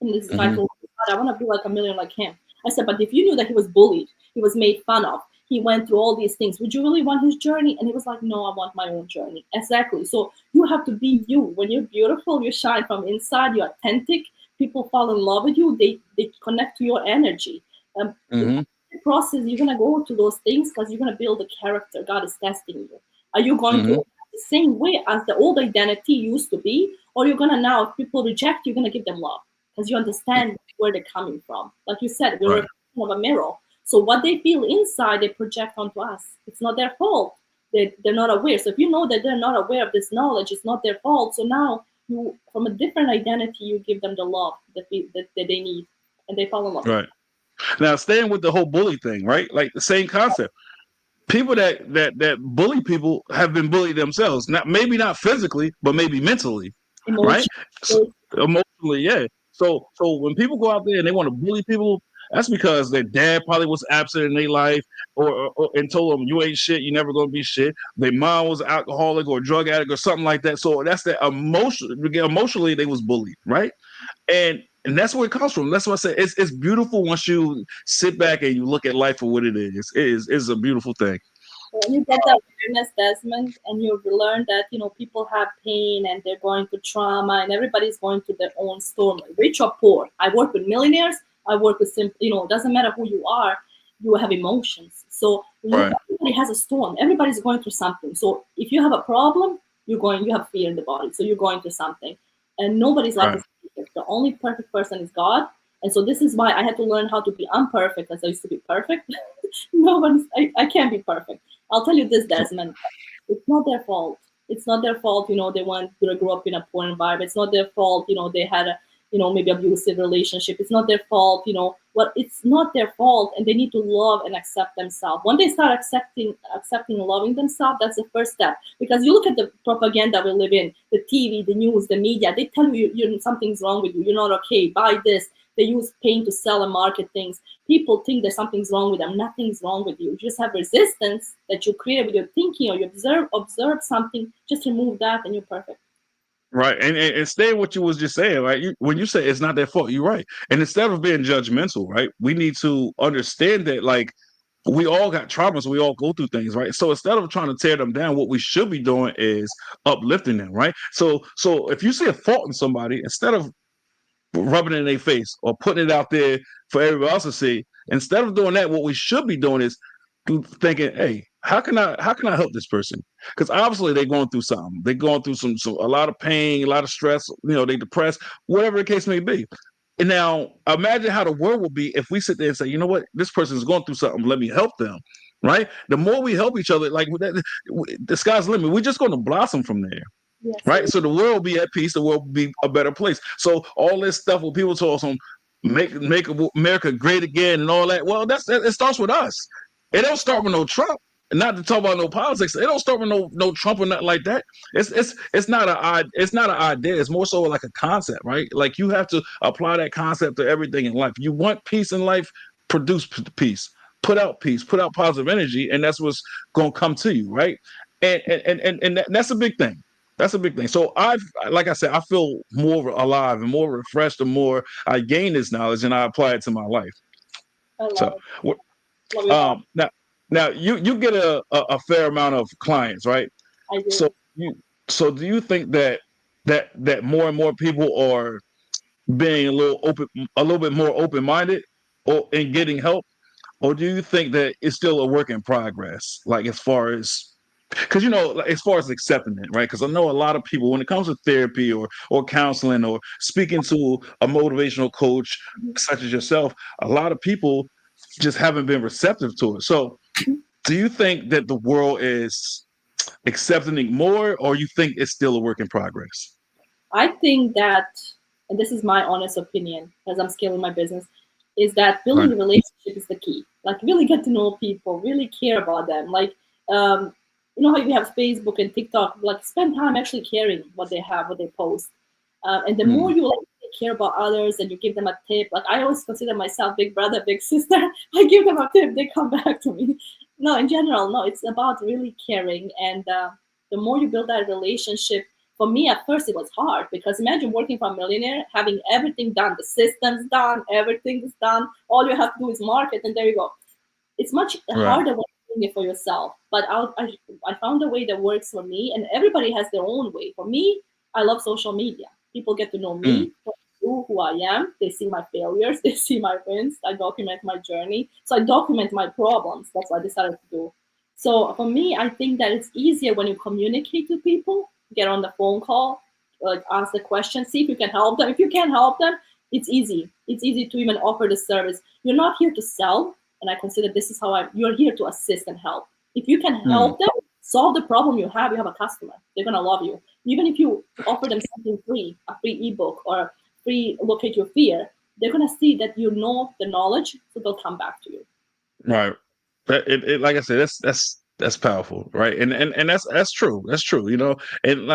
And this guy Hmm. told me, God, I want to be like a million like him. I said, but if you knew that he was bullied, he was made fun of, he went through all these things, would you really want his journey? And he was like, no, I want my own journey. Exactly. So you have to be you. When you're beautiful, you shine from inside, you're authentic. People fall in love with you. They connect to your energy. In Hmm. the process, you're going to go to those things because you're going to build a character. God is testing you. Are you going to Hmm. the same way as the old identity used to be? Or you're going to now, if people reject, you're going to give them love because you understand where they're coming from. Like you said, we're a Right. reflection of a mirror. So what they feel inside, they project onto us. It's not their fault. They're not aware. So if you know that they're not aware of this knowledge, it's not their fault. So now you, from a different identity, you give them the love that they need, and they fall in love with Right. Now, staying with the whole bully thing, right? Like the same concept. People that bully people have been bullied themselves. Not maybe not physically, but maybe mentally, right? emotion. So, emotionally, yeah. So when people go out there and they want to bully people, that's because their dad probably was absent in their life, or and told them you ain't shit, you never gonna be shit. Their mom was an alcoholic or a drug addict or something like that. So that's the emotionally they was bullied, right? And that's where it comes from. That's what I say. It's beautiful once you sit back and you look at life for what it is. It's a beautiful thing. When you get that awareness, Desmond, and you learn that people have pain and they're going through trauma, and everybody's going through their own storm, rich or poor. I work with millionaires. I work with simple. It doesn't matter who you are. You have emotions. So Right. everybody has a storm. Everybody's going through something. So if you have a problem, you have fear in the body. So you're going through something, and nobody's life Right. is perfect. The only perfect person is God. And so this is why I had to learn how to be imperfect, because I used to be perfect. I can't be perfect. I'll tell you this, Desmond. It's not their fault. It's not their fault. They grew up in a poor environment. It's not their fault. They had a maybe abusive relationship. It's not their fault. What it's not their fault, and they need to love and accept themselves. When they start accepting and loving themselves, that's the first step. Because you look at the propaganda we live in, the TV, the news, the media. They tell you something's wrong with you. You're not okay. Buy this. They use pain to sell and market things. People think that something's wrong with them. Nothing's wrong with you. You just have resistance that you create with your thinking, or you observe something. Just remove that, and you're perfect. Right. And stay what you was just saying, right? When you say it's not their fault, you're right. And instead of being judgmental, right, we need to understand that, like, we all got traumas, we all go through things, right? So instead of trying to tear them down, what we should be doing is uplifting them, right? So if you see a fault in somebody, instead of rubbing it in their face or putting it out there for everybody else to see, instead of doing that, what we should be doing is thinking, hey, how can I help this person? Because obviously they're going through something. They're going through a lot of pain, a lot of stress. They depressed, whatever the case may be. And now imagine how the world would be if we sit there and say, you know what, this person is going through something. Let me help them. Right. The more we help each other, like the sky's the limit. We're just going to blossom from there. Yes, Right. So the world will be at peace. The world will be a better place. So all this stuff where people talk on make America great again and all that. Well, it starts with us. It don't start with no Trump. Not to talk about no politics. It don't start with no Trump or nothing like that. It's not an idea. It's more so like a concept, right? Like you have to apply that concept to everything in life. You want peace in life, produce peace. Peace, put out positive energy, and that's what's gonna come to you, right? And that's a big thing. That's a big thing. So like I said, I feel more alive and more refreshed the more I gain this knowledge and I apply it to my life. I love So, it. Love you, Bob. now, Now you get a fair amount of clients, right? I do. So you so do you think that more and more people are being a little bit more open minded, or in getting help, or do you think that it's still a work in progress? Like as far as because like, as far as accepting it, right? Because I know a lot of people when it comes to therapy or counseling or speaking to a motivational coach such as yourself, a lot of people just haven't been receptive to it. So, do you think that the world is accepting it more, or you think it's still a work in progress? I think that, and this is my honest opinion as I'm scaling my business, is that building Right. a relationship is the key. Like really get to know people, really care about them. Like, you know how we have Facebook and TikTok, like spend time actually caring what they have, what they post. And the more Mm, you like care about others and you give them a tip, like I always consider myself big brother, big sister. I give them a tip, they come back to me. No, in general, no, it's about really caring. And the more you build that relationship, for me at first it was hard because imagine working for a millionaire, having everything done, the systems done, everything is done. All you have to do is market, and there you go. It's much right. harder when you're doing it for yourself. But I found a way that works for me, and everybody has their own way. For me, I love social media. People get to know Mm, me, who I am. They see my failures, they see my wins. I document my journey. So I document my problems. That's what I decided to do. So for me, I think that it's easier when you communicate with people, get on the phone call, like ask the question, see if you can help them. If you can't help them, it's easy. It's easy to even offer the service. You're not here to sell, and I consider this is how you're here to assist and help. If you can mm, help them solve the problem you have a customer. They're gonna love you. Even if you offer them something free, a free ebook or a free locate your fear, they're gonna see that you know the knowledge, so they'll come back to you. right. Like I said, that's powerful, right? And that's true. That's true. And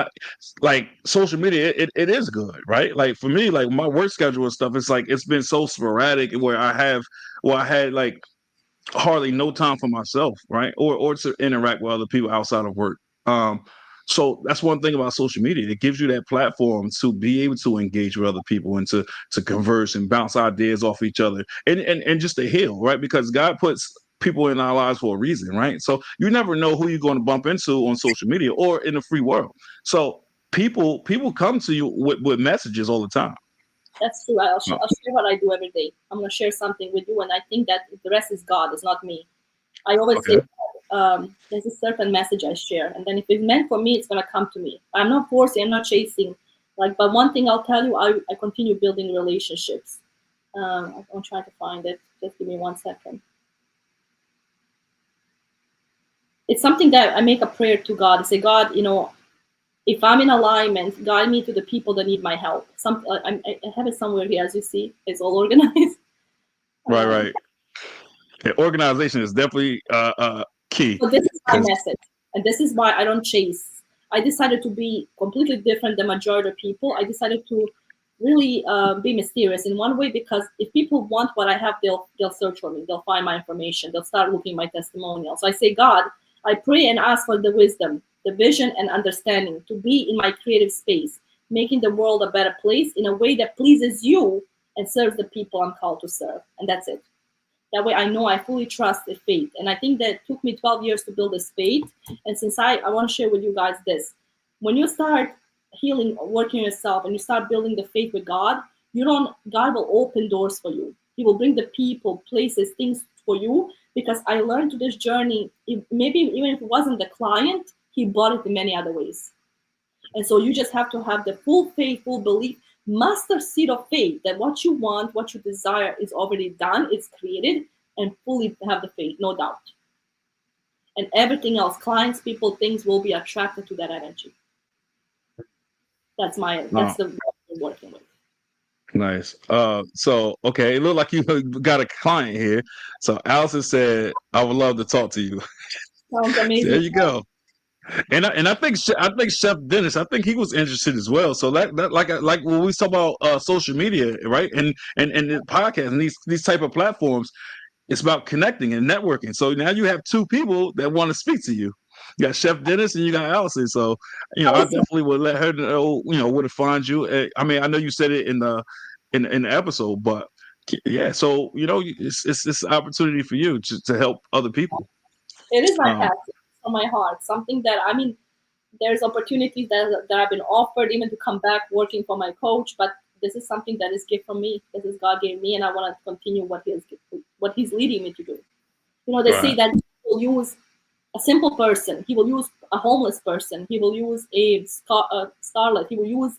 like social media, it is good, right? Like for me, like my work schedule and stuff, it's like it's been so sporadic where I had like hardly no time for myself, right? Or to interact with other people outside of work. Um, so that's one thing about social media. It gives you that platform to be able to engage with other people and to converse and bounce ideas off each other and just to heal, right? Because God puts people in our lives for a reason, right? So you never know who you're going to bump into on social media or in the free world. So people come to you with messages all the time. That's true. I'll share what I do every day. I'm gonna share something with you, and I think that the rest is God. It's not me. I always say Okay. there's a certain message I share, and then if it's meant for me, it's gonna come to me. I'm not forcing, I'm not chasing. Like, but one thing I'll tell you, I continue building relationships. I'm trying to find it. Just give me 1 second. It's something that I make a prayer to God. I say, God, if I'm in alignment, guide me to the people that need my help. I have it somewhere here, as you see. It's all organized. Right, Um, right. Yeah, organization is definitely key So this is my because message, and this is why I don't chase. I decided to be completely different than majority of people. I decided to really be mysterious in one way because if people want what I have, they'll search for me. They'll find my information. They'll start looking at my testimonial. So I say, God, I pray and ask for the wisdom, the vision, and understanding to be in my creative space, making the world a better place in a way that pleases you and serves the people I'm called to serve. And that's it. That way I know I fully trust the faith. And I think that took me 12 years to build this faith. And since I want to share with you guys this, when you start healing, working yourself, and you start building the faith with God, God will open doors for you. He will bring the people, places, things for you. Because I learned to this journey, maybe even if it wasn't the client, he bought it in many other ways. And so you just have to have the full faith, full belief, master seed of faith that what you want, what you desire is already done, it's created, and fully have the faith, no doubt. And everything else, clients, people, things will be attracted to that energy. That's uh, the I'm working with. nice. So okay, it looked like you got a client here. So Allison said, "I would love to talk to you." Sounds There amazing. you go. And I think Chef Dennis, I think he was interested as well. So that like when we talk about social media, right? And the podcast and these type of platforms, it's about connecting and networking. So now you have two people that want to speak to you. You got Chef Dennis and you got Allison. So, I Awesome. definitely would let her know, where to find you. I mean, I know you said it in the episode, but yeah. So it's an opportunity for you to help other people. It is my Um, passion from my heart. Something that, I mean, there's opportunities that I've been offered even to come back working for my coach, but this is something that is gift from me. This is God gave me, and I want to continue what He's leading me to do. You know, they say right. that He will use a simple person, He will use a homeless person, He will use a starlet, He will use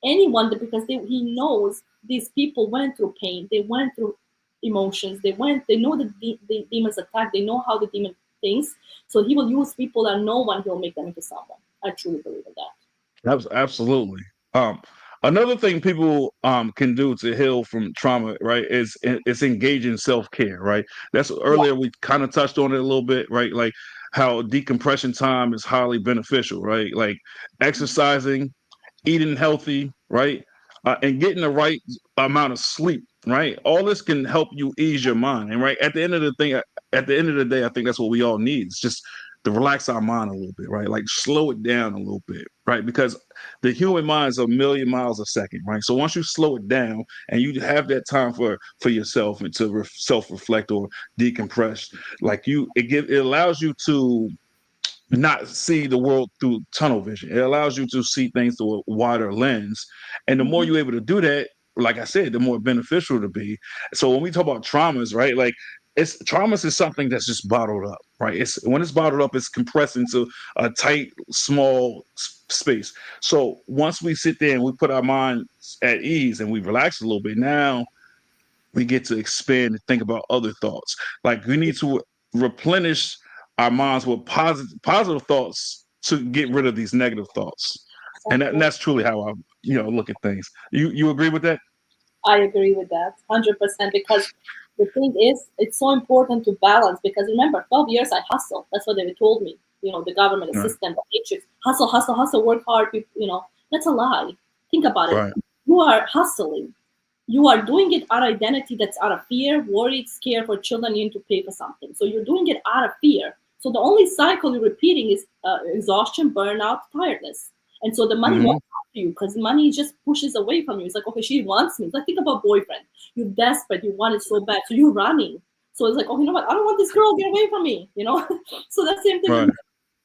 anyone because He knows these people went through pain, they went through emotions, they know the demons attack, they know how the demon thinks, so He will use people that no one will make them into someone. I truly believe in that. Absolutely. Um, Another thing people can do to heal from trauma, right, is engage in self care, right? That's Yeah. earlier we kind of touched on it a little bit, right? Like how decompression time is highly beneficial, right? Like exercising, eating healthy, right? And getting the right amount of sleep, right? All this can help you ease your mind. And right at the end of the day, I think that's what we all need. It's just to relax our mind a little bit, right? Like slow it down a little bit, right? Because the human mind is a million miles a second, right? So once you slow it down and you have that time for yourself and to self reflect or decompress, like it allows you to not see the world through tunnel vision. It allows you to see things through a wider lens. And the more Mhm. you're able to do that, like I said, the more beneficial it'll be. So when we talk about traumas, right? Like traumas is something that's just bottled up, right? It's when it's bottled up, it's compressed into a tight, small space. So once we sit there and we put our minds at ease and we relax a little bit, now we get to expand and think about other thoughts. Like we need to replenish our minds with positive thoughts to get rid of these negative thoughts. And Exactly. that's truly how I look at things. You agree with that? I agree with that 100% because the thing is, it's so important to balance. Because remember, 12 years I hustle. That's what they told me. You know, the government, the Right. system, the matrix, hustle, hustle, hustle, work hard. You know, that's a lie. Think about it. Right. You are hustling. You are doing it out of identity that's out of fear, worried, scared for children you need to pay for something. So you're doing it out of fear. So the only cycle you're repeating is exhaustion, burnout, tiredness. And so the money Mm-hmm. won't come to you because money just pushes away from you. It's like, okay, she wants me. It's like, think about boyfriend. You're desperate. You want it so bad. So you're running. So it's like, oh, you know what? I don't want this girl. Get away from me. You know? So that's the same thing with Right. me.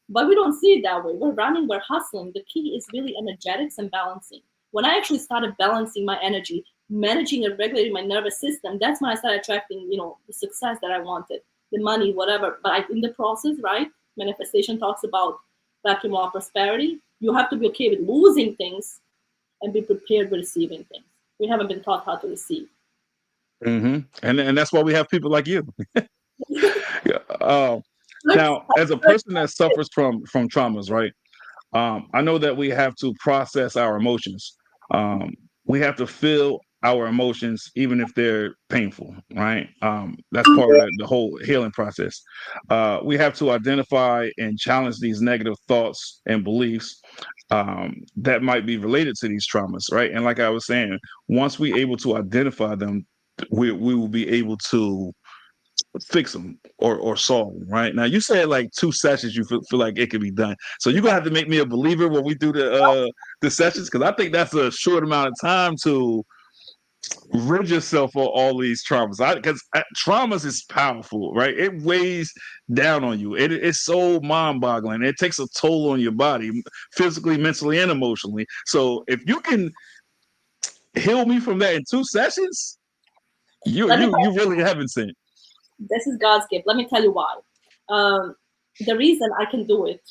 But we don't see it that way. We're running, we're hustling. The key is really energetics and balancing. When I actually started balancing my energy, managing and regulating my nervous system, that's when I started attracting, the success that I wanted, the money, whatever. But in the process, right? Manifestation talks about vacuum law prosperity. You have to be okay with losing things and be prepared with receiving things. We haven't been taught how to receive. Mm-hmm. And that's why we have people like you. Yeah. Let's Now, as a person that suffers from traumas, right? I know that we have to process our emotions. Um, we have to feel our emotions, even if they're painful, right? That's part of the whole healing process. We have to identify and challenge these negative thoughts and beliefs that might be related to these traumas, right? And like I was saying, once we able to identify them, we will be able to fix them or solve them. Right now, you said like 2 sessions. You feel like it can be done. So you're gonna have to make me a believer when we do the sessions because I think that's a short amount of time to rid yourself of all these traumas. Because traumas is powerful, right? It weighs down on you. It's so mind-boggling. It takes a toll on your body, physically, mentally, and emotionally. So if you can heal me from that in 2 sessions, you let me you you really haven't seen. this is God's gift. Let me tell you why. Um, the reason I can do it,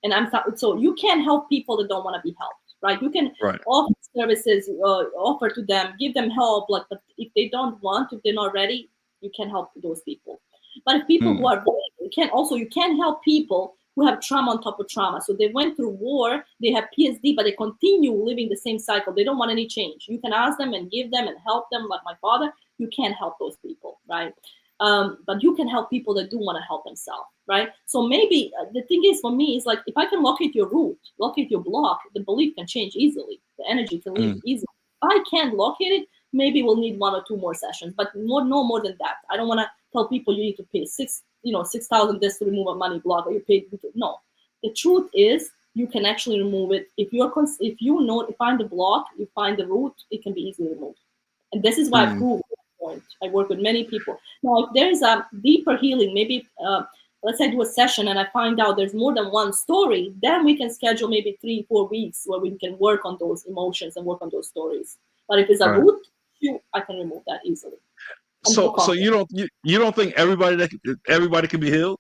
and so you can't help people that don't want to be helped, right? You can Right. offer services, offer to them, give them help, like, but if they don't want, if they're not ready, you can't help those people. But if people who Mm, are ready, you can't help people who have trauma on top of trauma. So they went through war, they have PSD, but they continue living the same cycle. They don't want any change. You can ask them and give them and help them, like my father. You can't help those people, right? But you can help people that do want to help themselves, right? So maybe the thing is for me is like if I can locate your root, locate your block, the belief can change easily. The energy can leave mm, easily. If I can't locate it, maybe we'll need 1 or 2 more sessions, but no more than that. I don't want to tell people you need to pay 6,000 this to remove a money block, or you pay. No, the truth is you can actually remove it if if you find the block, you find the root, it can be easily removed. And this is why I mm. prove that point. I work with many people. Now, if there is a deeper healing, maybe let's say I do a session and I find out there's more than one story, then we can schedule maybe 3-4 weeks where we can work on those emotions and work on those stories. But if it's a Right. root issue, I can remove that easily. So you don't think everybody can be healed?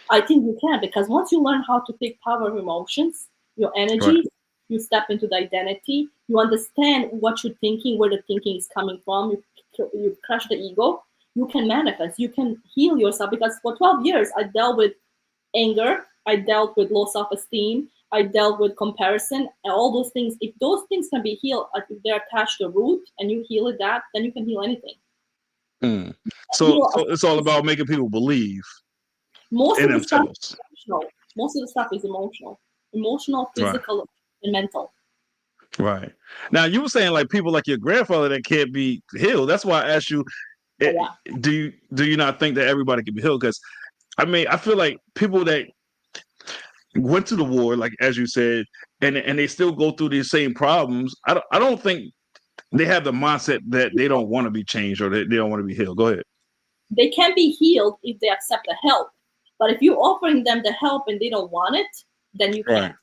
I think you can, because once you learn how to take power of emotions, your energy, Right. you step into the identity, you understand what you're thinking, where the thinking is coming from, you crush the ego, you can manifest, you can heal yourself. Because for 12 years, I dealt with anger, I dealt with low self-esteem, I dealt with comparison, and all those things. If those things can be healed, if they're attached to root and you heal it, then you can heal anything. Mm. So Heal it's all about making people believe most in of the stuff themselves. is emotional. Most of the stuff is emotional, Right. physical, and mental. Right. Now you were saying like people like your grandfather that can't be healed. That's why I asked you, But yeah, do you not think that everybody can be healed? Because I mean, I feel like people that went to the war, like as you said, and they still go through these same problems. I don't think they have the mindset that they don't want to be changed or they don't want to be healed. Go ahead. they can be healed if they accept the help. But if you're offering them the help and they don't want it, then you Right. can't.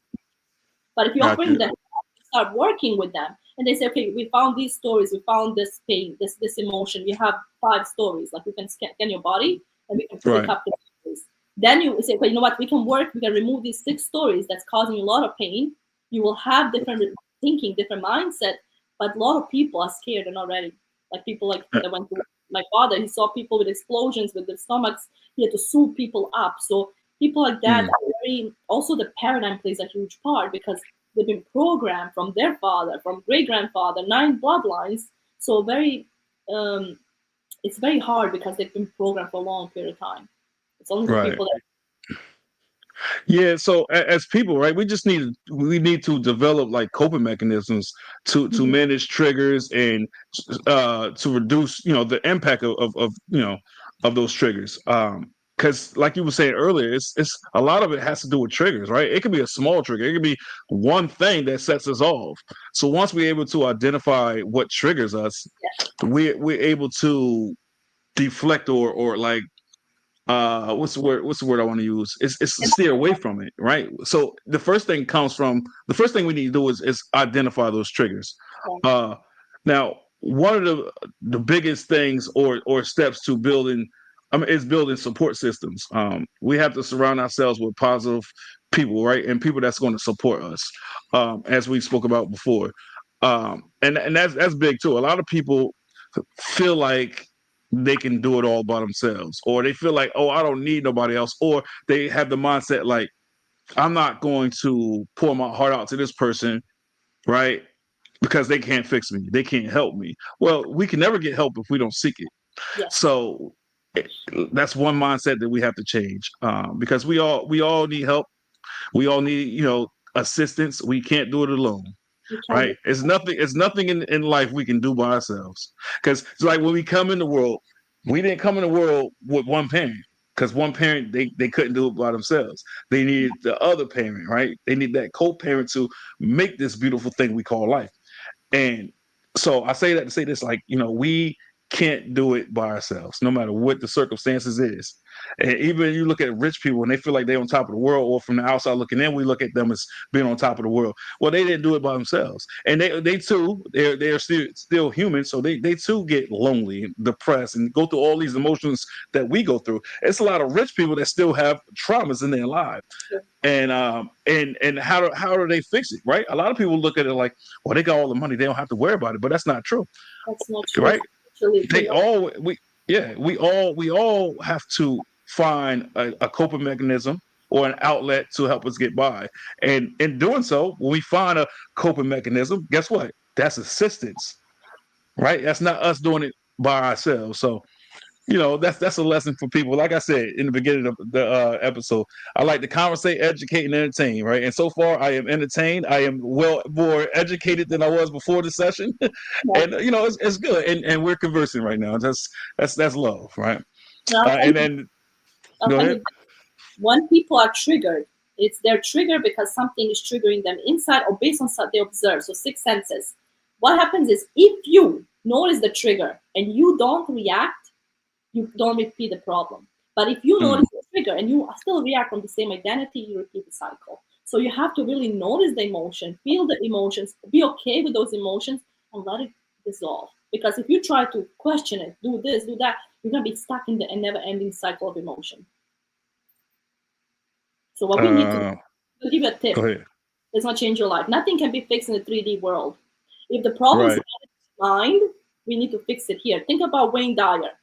But if you're offering Gotcha. the help, you start working with them, and they say, okay, we found these stories, we found this pain, this emotion. We have 5 stories. Like we can scan your body and we can pick Right. up the stories. Then you say, okay, you know what? We can work. We can remove these 6 stories that's causing you a lot of pain. You will have different thinking, different mindset. But a lot of people are scared and not ready. Like people like that went to my father. He saw people with explosions with their stomachs. He had to sew people up. So people like that are very. Also, the paradigm plays a huge part because they've been programmed from their father, from great grandfather, 9 bloodlines. So it's very hard because they've been programmed for a long period of time. It's only the Right. people that. Yeah, so as people, right, we need to develop like coping mechanisms to Mhm. manage triggers and to reduce, the impact of of those triggers. Because like you were saying earlier, it's a lot of it has to do with triggers, right? It could be a small trigger, it could be one thing that sets us off. So once we're able to identify what triggers us, we're able to deflect or like what's the word I want to use? It's to steer away from it, right? So the first thing we need to do is identify those triggers. Now one of the biggest things or steps to building is building support systems. We have to surround ourselves with positive people, right? And people that's going to support us, as we spoke about before. And that's big too. A lot of people feel like they can do it all by themselves, or they feel like, oh, I don't need nobody else, or they have the mindset like, I'm not going to pour my heart out to this person, right? Because they can't fix me, they can't help me. Well, we can never get help if we don't seek it. Yes. So that's one mindset that we have to change, because we all need help. We all need assistance. We can't do it alone. You can Right? do. It's nothing in life we can do by ourselves. Because it's like when we come in the world, we didn't come in the world with one parent. Because one parent, they couldn't do it by themselves. They needed the other parent, right? They need that co-parent to make this beautiful thing we call life. And so I say that to say this, like, we can't do it by ourselves, no matter what the circumstances is. And even you look at rich people and they feel like they're on top of the world, or from the outside looking in, we look at them as being on top of the world. Well, they didn't do it by themselves. And they too, they're still human. So they too get lonely and depressed and go through all these emotions that we go through. It's a lot of rich people that still have traumas in their lives. And how do they fix it, right? A lot of people look at it like, well, they got all the money, they don't have to worry about it, but that's not true, That's not true. right? Actually, They all we all have to find a coping mechanism or an outlet to help us get by. And in doing so, when we find a coping mechanism, guess what? That's assistance, right? That's not us doing it by ourselves. So that's a lesson for people. Like I said in the beginning of the episode, I like to conversate, educate, and entertain, right? And so far, I am entertained. I am well more educated than I was before the session, and it's good. And we're conversing right now. That's love, right? And then I'll go tell ahead. you, when people are triggered, they're triggered because something is triggering them inside or based on what they observe. So 6 senses. What happens is if you notice the trigger and you don't react, you don't repeat the problem. But if you Mm. notice the trigger and you still react from the same identity, you repeat the cycle. So you have to really notice the emotion, feel the emotions, be okay with those emotions, and let it dissolve. Because if you try to question it, do this, do that, you're going to be stuck in the never-ending cycle of emotion. So what we need to do, I'll give you a tip. Go ahead. It's going to change your life. Nothing can be fixed in the 3D world. If the problem is Right. in the mind, we need to fix it here. Think about Wayne Dyer.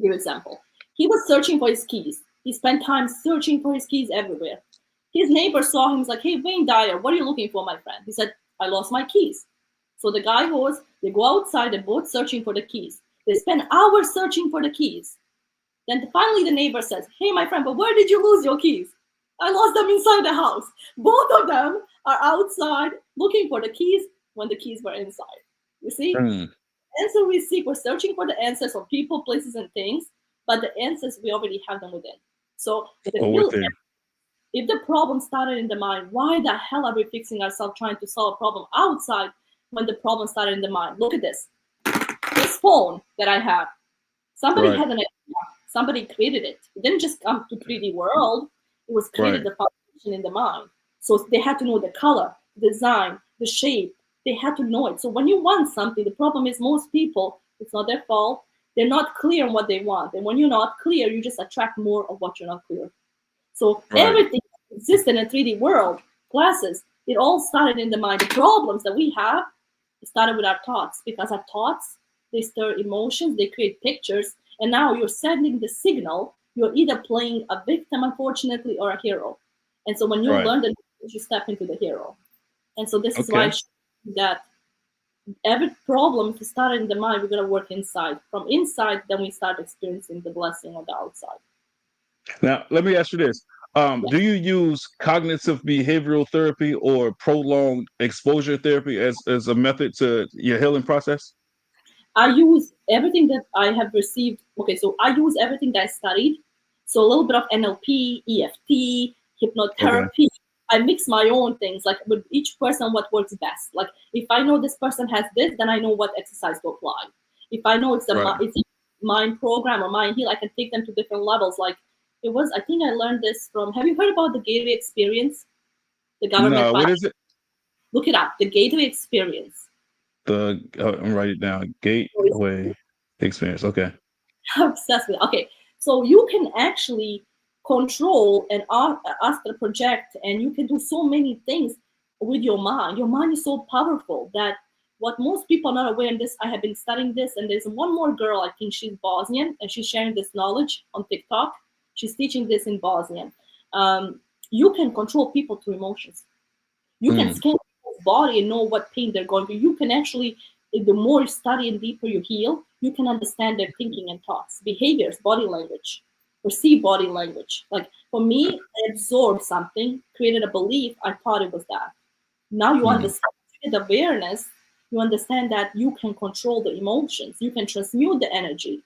Give example. He was searching for his keys. He spent time searching for his keys everywhere. His neighbor saw him. He's like, "Hey, Wayne Dyer, what are you looking for, my friend?" He said, "I lost my keys." So the guy goes, they go outside, they're both searching for the keys. They spend hours searching for the keys. Then finally the neighbor says, "Hey, my friend, but where did you lose your keys?" "I lost them inside the house." Both of them are outside looking for the keys when the keys were inside. You see? Answer we seek, we're searching for the answers from people, places, and things, but the answers we already have them within. So if the problem started in the mind, why the hell are we fixing ourselves trying to solve a problem outside when the problem started in the mind? Look at this. This phone that I have, somebody had an idea. Somebody created it. It didn't just come to 3D world. It was created the foundation in the mind. So they had to know the color, design, the shape. They had to know it. So when you want something, the problem is most people, it's not their fault. They're not clear on what they want. And when you're not clear, you just attract more of what you're not clear. So everything that exists in a 3D world, glasses, it all started in the mind. The problems that we have, it started with our thoughts, because our thoughts, they stir emotions, they create pictures, and now you're sending the signal. You're either playing a victim, unfortunately, or a hero. And so when you learn that, you step into the hero. And so this is why I show you that every problem, if it started in the mind, we're going to work inside. From inside, then we start experiencing the blessing on the outside. Now, let me ask you this. Do you use cognitive behavioral therapy or prolonged exposure therapy as a method to your healing process? I use everything that I have received. Okay, so I use everything that I studied. So a little bit of NLP, EFT, hypnotherapy. I mix my own things, like with each person, what works best. Like if I know this person has this, then I know what exercise to apply. If I know it's a mind program or mind heal, I can take them to different levels. Like it was, I think I learned this from, have you heard about the Gateway Experience? The government. No, what is it? Look it up, the Gateway Experience. I'm writing it down. Gateway Experience. Okay. I'm obsessed with it. Okay, so you can actually control and astral project, and you can do so many things with your mind. Your mind is so powerful that what most people are not aware of this, I have been studying this, and there's one more girl, I think she's Bosnian, and she's sharing this knowledge on TikTok. She's teaching this in Bosnian. You can control people through emotions. You can scan people's body and know what pain they're going through. You can actually, the more you study and deeper you heal, you can understand their thinking and thoughts, behaviors, body language, perceive body language. Like for me, I absorbed something, created a belief, I thought it was that. Now you understand the awareness, you understand that you can control the emotions, you can transmute the energy.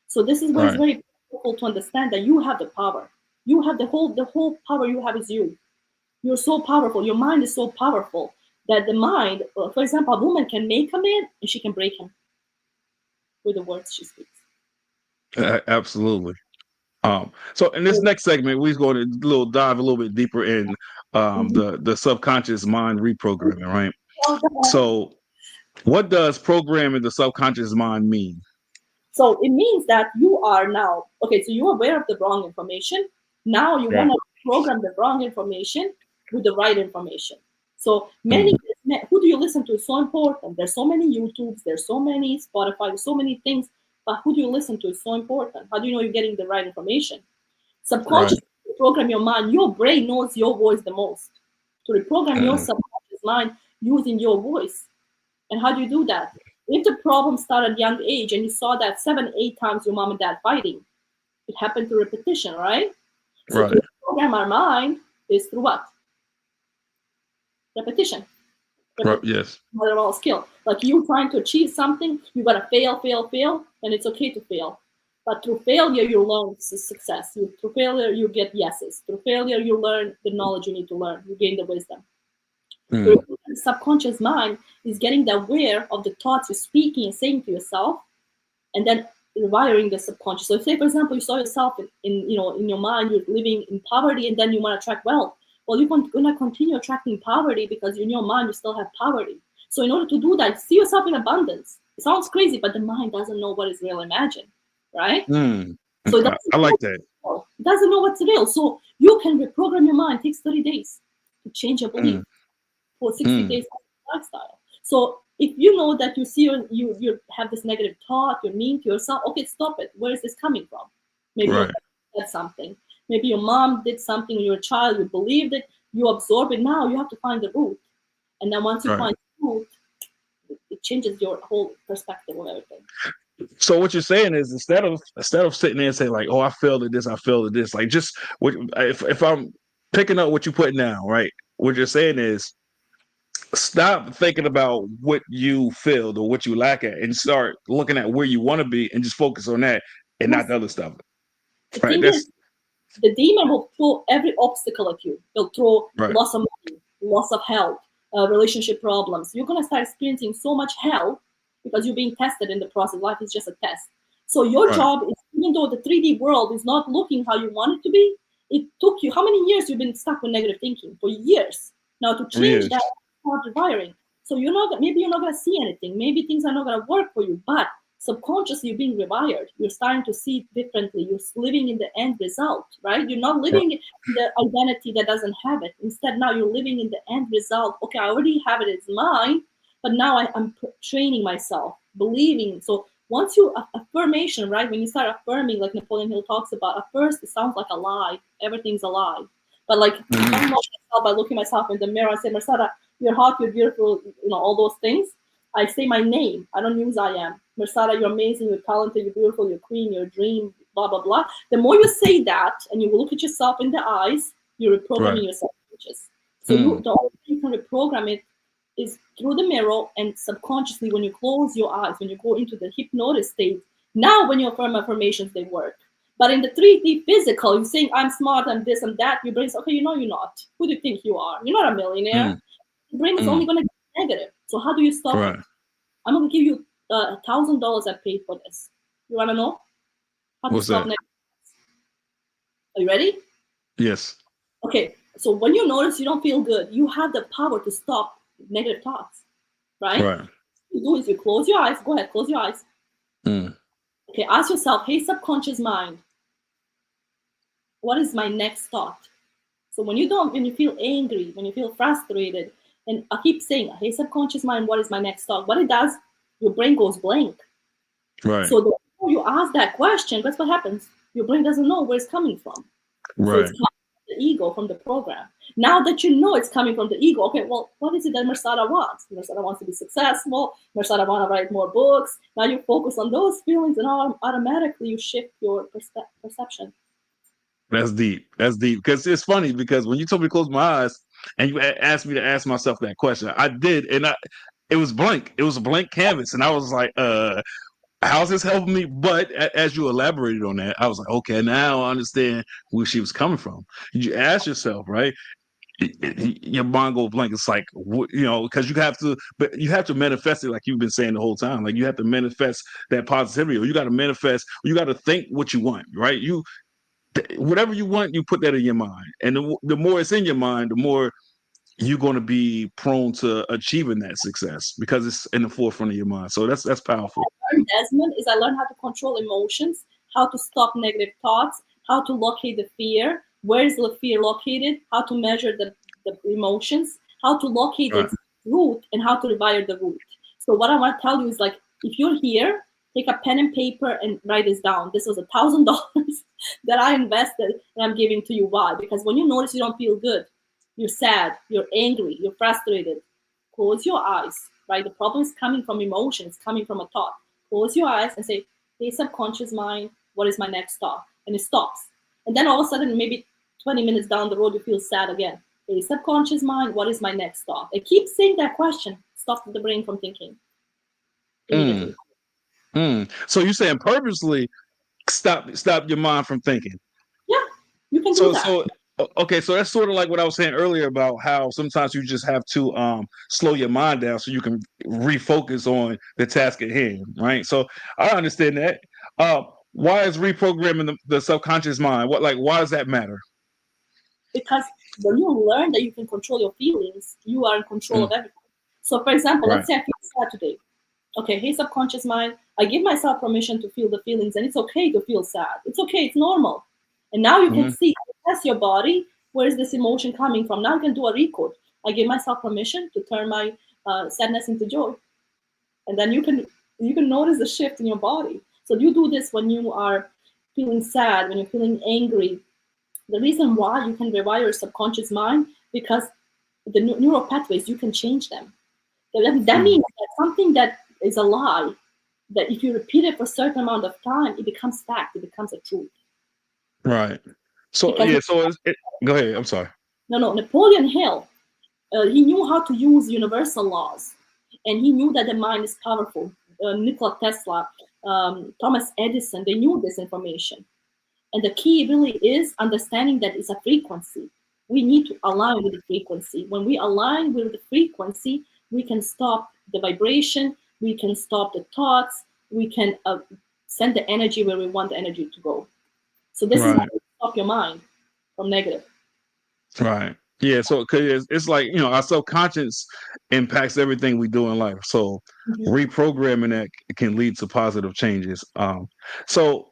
So this is where it's very powerful to understand that you have the power. You have the whole power you have is you. You're so powerful. Your mind is so powerful that the mind, for example, a woman can make a man and she can break him with the words she speaks. Absolutely. So in this next segment, we're going to dive a little bit deeper in the subconscious mind reprogramming, right? So what does programming the subconscious mind mean? So it means that you are now, okay, so you're aware of the wrong information. Now you want to program the wrong information with the right information. So who do you listen to is so important. There's so many YouTubes, there's so many Spotify, there's so many things, but who do you listen to is so important. How do you know you're getting the right information? Subconsciously program your mind. Your brain knows your voice the most. To reprogram your subconscious mind using your voice. And how do you do that? If the problem started at a young age and you saw that 7, 8 times your mom and dad fighting, it happened through repetition, right? So to program our mind is through what? Repetition. Yes. Mother skill. Like you trying to achieve something, you gotta fail, and it's okay to fail. But through failure, you learn success. Through failure, you get yeses. Through failure, you learn the knowledge you need to learn. You gain the wisdom. The subconscious mind is getting aware of the thoughts you're speaking and saying to yourself, and then rewiring the subconscious. So say, for example, you saw yourself in your mind, you're living in poverty, and then you want to attract wealth. Well, you're going to continue attracting poverty because in your mind you still have poverty. So in order to do that, see yourself in abundance. It sounds crazy, but the mind doesn't know what is real imagined, right? So I like that. It doesn't know what's real. So you can reprogram your mind. It takes 30 days to change your belief for 60 days lifestyle. So if you know that you see you have this negative thought, you're mean to yourself, okay, stop it. Where is this coming from? Maybe your parents said something. Maybe your mom did something when you were a child, you believed it, you absorb it. Now you have to find the root. And then once you find the root, it changes your whole perspective of everything. So what you're saying is instead of sitting there and saying like, oh, I failed at this, like just if I'm picking up what you're putting down, right? What you're saying is stop thinking about what you failed or what you lack at and start looking at where you want to be and just focus on that and not the other stuff. The thing is, the demon will throw every obstacle at you. They'll throw loss of money, loss of health, relationship problems. You're going to start experiencing so much hell because you're being tested in the process. Life is just a test. So your job is, even though the 3D world is not looking how you want it to be, it took you, how many years you've been stuck with negative thinking? For years. Now to change that, start rewiring. So maybe you're not going to see anything. Maybe things are not going to work for you, but subconsciously you're being rewired. You're starting to see it differently. You're living in the end result, right? You're not living in the identity that doesn't have it. Instead, now you're living in the end result. Okay, I already have it as mine, but now I'm training myself, believing. So once you affirmation, right? When you start affirming, like Napoleon Hill talks about, at first it sounds like a lie. Everything's a lie. But like I know myself by looking myself in the mirror and say, Mirsada, you're hot, you're beautiful, all those things. I say my name. I don't use I am. Mirsada, you're amazing, you're talented, you're beautiful, you're queen, you're a dream, blah, blah, blah. The more you say that and you look at yourself in the eyes, you're reprogramming your subconscious. So the only way you can reprogram it is through the mirror and subconsciously when you close your eyes, when you go into the hypnosis state. Now when you affirm affirmations, they work. But in the 3D physical, you're saying, I'm smart, I'm this, I'm that. Your brain says, okay, you're not. Who do you think you are? You're not a millionaire. Your brain is only going to get negative. So how do you stop it? I'm going to give you $1,000 I paid for this. You want to know? How to stop negative thoughts? Are you ready? Yes. Okay. So when you notice you don't feel good, you have the power to stop negative thoughts, right? What you do is you close your eyes. Go ahead, close your eyes. Okay, ask yourself, hey, subconscious mind, what is my next thought? So when you feel angry, when you feel frustrated, and I keep saying, hey, subconscious mind, what is my next thought? What it does, your brain goes blank. So the more you ask that question, guess what happens? Your brain doesn't know where it's coming from. So it's coming from the ego, from the program. Now that you know it's coming from the ego, okay, well, what is it that Mirsada wants? Mirsada wants to be successful. Mirsada wants to write more books. Now you focus on those feelings and automatically you shift your perception. That's deep. Because it's funny because when you told me to close my eyes and you asked me to ask myself that question, I did. And it was blank. It was a blank canvas. And I was like, how's this helping me? But as you elaborated on that, I was like, okay, now I understand where she was coming from. You ask yourself, right? Your mind goes blank. It's like, because you have to manifest it like you've been saying the whole time. Like you have to manifest that positivity, or you got to manifest, or you got to think what you want, right? Whatever you want, you put that in your mind. And the more it's in your mind, the more you're going to be prone to achieving that success because it's in the forefront of your mind. So that's powerful. Desmond, I learned how to control emotions, how to stop negative thoughts, how to locate the fear, where is the fear located, how to measure the emotions, how to locate its root, and how to rewire the root. So what I want to tell you is, like, if you're here, take a pen and paper and write this down. This was $1,000 that I invested and I'm giving to you. Why? Because when you notice you don't feel good, you're sad, you're angry, you're frustrated, close your eyes, right? The problem is coming from emotion. It's coming from a thought. Close your eyes and say, hey, subconscious mind, what is my next thought? And it stops. And then all of a sudden, maybe 20 minutes down the road, you feel sad again. Hey, subconscious mind, what is my next thought? And keep saying that question. Stop the brain from thinking. So you're saying purposely stop your mind from thinking? Yeah, you can do that. So that's sort of like what I was saying earlier about how sometimes you just have to slow your mind down so you can refocus on the task at hand, right? So I understand that. Uh, why is reprogramming the subconscious mind? Why does that matter? Because when you learn that you can control your feelings, you are in control Mm, of everything. So, for example, let's right. say I feel sad today. Okay, hey, subconscious mind, I give myself permission to feel the feelings, and it's okay to feel sad. It's okay, it's normal. And now you can Hmm. see, test your body, where is this emotion coming from? Now you can do a recode. I give myself permission to turn my sadness into joy, and then you can notice the shift in your body. So you do this when you are feeling sad, when you're feeling angry. The reason why you can rewire your subconscious mind, because the neural pathways, you can change them. So that Mm, means that something that is a lie, that if you repeat it for a certain amount of time, it becomes fact, it becomes a truth. right. So Because yeah. Go ahead. I'm sorry. no, Napoleon Hill, he knew how to use universal laws, and he knew that the mind is powerful. Nikola Tesla, Thomas Edison, they knew this information. And the key really is understanding that it's a frequency. We need to align with the frequency. When we align with the frequency, we can stop the vibration, we can stop the thoughts, we can send the energy where we want the energy to go. So this is how Right. you stop your mind from negative. Right. Yeah. So, cause it's like, our subconscious impacts everything we do in life. So, Mhm. reprogramming that can lead to positive changes. So,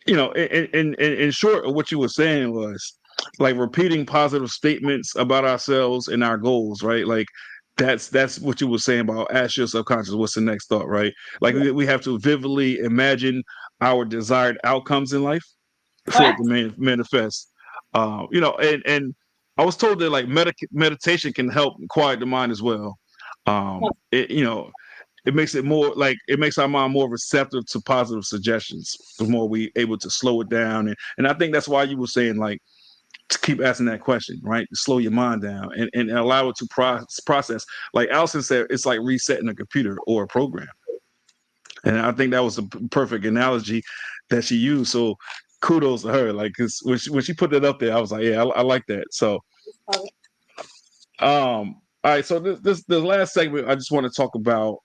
in short, what you were saying was like repeating positive statements about ourselves and our goals, right? Like, that's what you were saying about ask your subconscious what's the next thought, right? Like Yeah. we have to vividly imagine our desired outcomes in life for it to Correct? manifest. And I was told that like meditation can help quiet the mind as well. It makes it makes our mind more receptive to positive suggestions. The more we able to slow it down, and I think that's why you were saying like to keep asking that question, right? To slow your mind down and allow it to process. Like Allison said, it's like resetting a computer or a program. And I think that was a perfect analogy that she used. So kudos to her. Like, cause when she put that up there, I was like, yeah, I like that. So, Uh, all right. So this the last segment I just want to talk about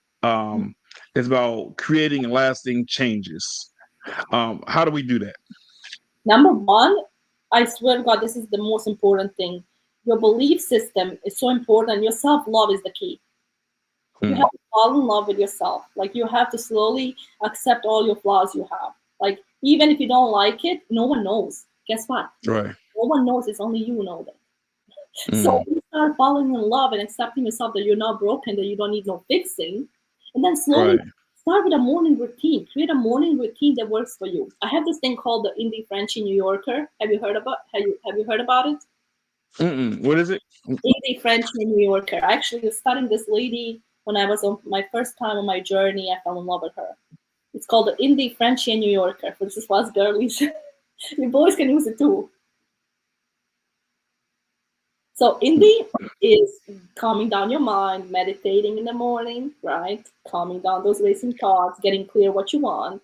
is about creating lasting changes. How do we do that? Number one, I swear to God, this is the most important thing. Your belief system is so important. Your self love is the key. You Mm, have to fall in love with yourself. Like you have to slowly accept all your flaws you have. Like even if you don't like it, no one knows. Guess what? right. No one knows. It's only you know that. So Mm, you start falling in love and accepting yourself that you're not broken, that you don't need no fixing, and then slowly right. start with a morning routine. Create a morning routine that works for you. I have this thing called the Indie Frenchie New Yorker. Have you heard about it? Mm-mm. What is it? Indie Frenchie New Yorker. I actually was studying this lady when I was on my first time on my journey. I fell in love with her. It's called the Indie Frenchie New Yorker. This is what's girlies. You boys can use it too. So indie is calming down your mind, meditating in the morning, right? Calming down those racing thoughts, getting clear what you want,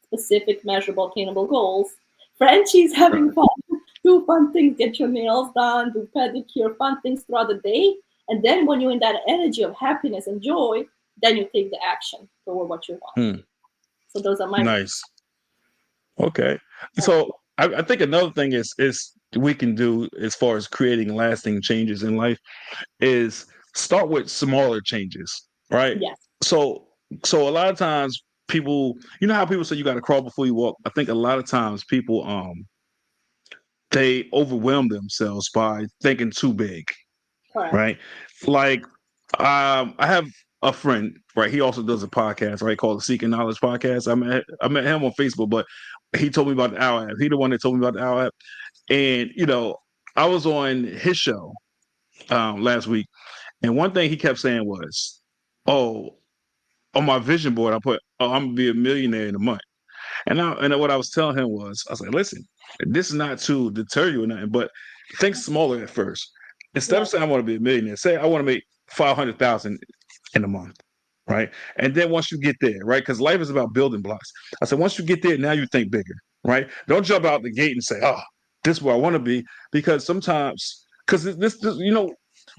specific, measurable, attainable goals. Frenchie's having Right. fun. Do fun things, get your nails done, do pedicure, fun things throughout the day. And then when you're in that energy of happiness and joy, then you take the action toward what you want. Mm, So those are my nice. Okay. So I think another thing is we can do as far as creating lasting changes in life is start with smaller changes, right? yes, So so a lot of times people, you know how people say you got to crawl before you walk. I think a lot of times people they overwhelm themselves by thinking too big, correct. right? Like I have a friend, right? He also does a podcast, right, called the Seeking Knowledge Podcast. I met him on Facebook, but he told me about the Owl app. He the one that told me about the Owl app. And I was on his show last week, and one thing he kept saying was, "Oh, on my vision board, I put, oh, I'm gonna be a millionaire in a month." And what I was telling him I was like, "Listen, this is not to deter you or nothing, but think smaller at first. Instead of Yes, saying I want to be a millionaire, say I want to make 500,000 in a month." Right. And then once you get there, right? Because life is about building blocks. I said, once you get there, now you think bigger, right? Don't jump out the gate and say, oh, this is where I want to be. Because sometimes, because this,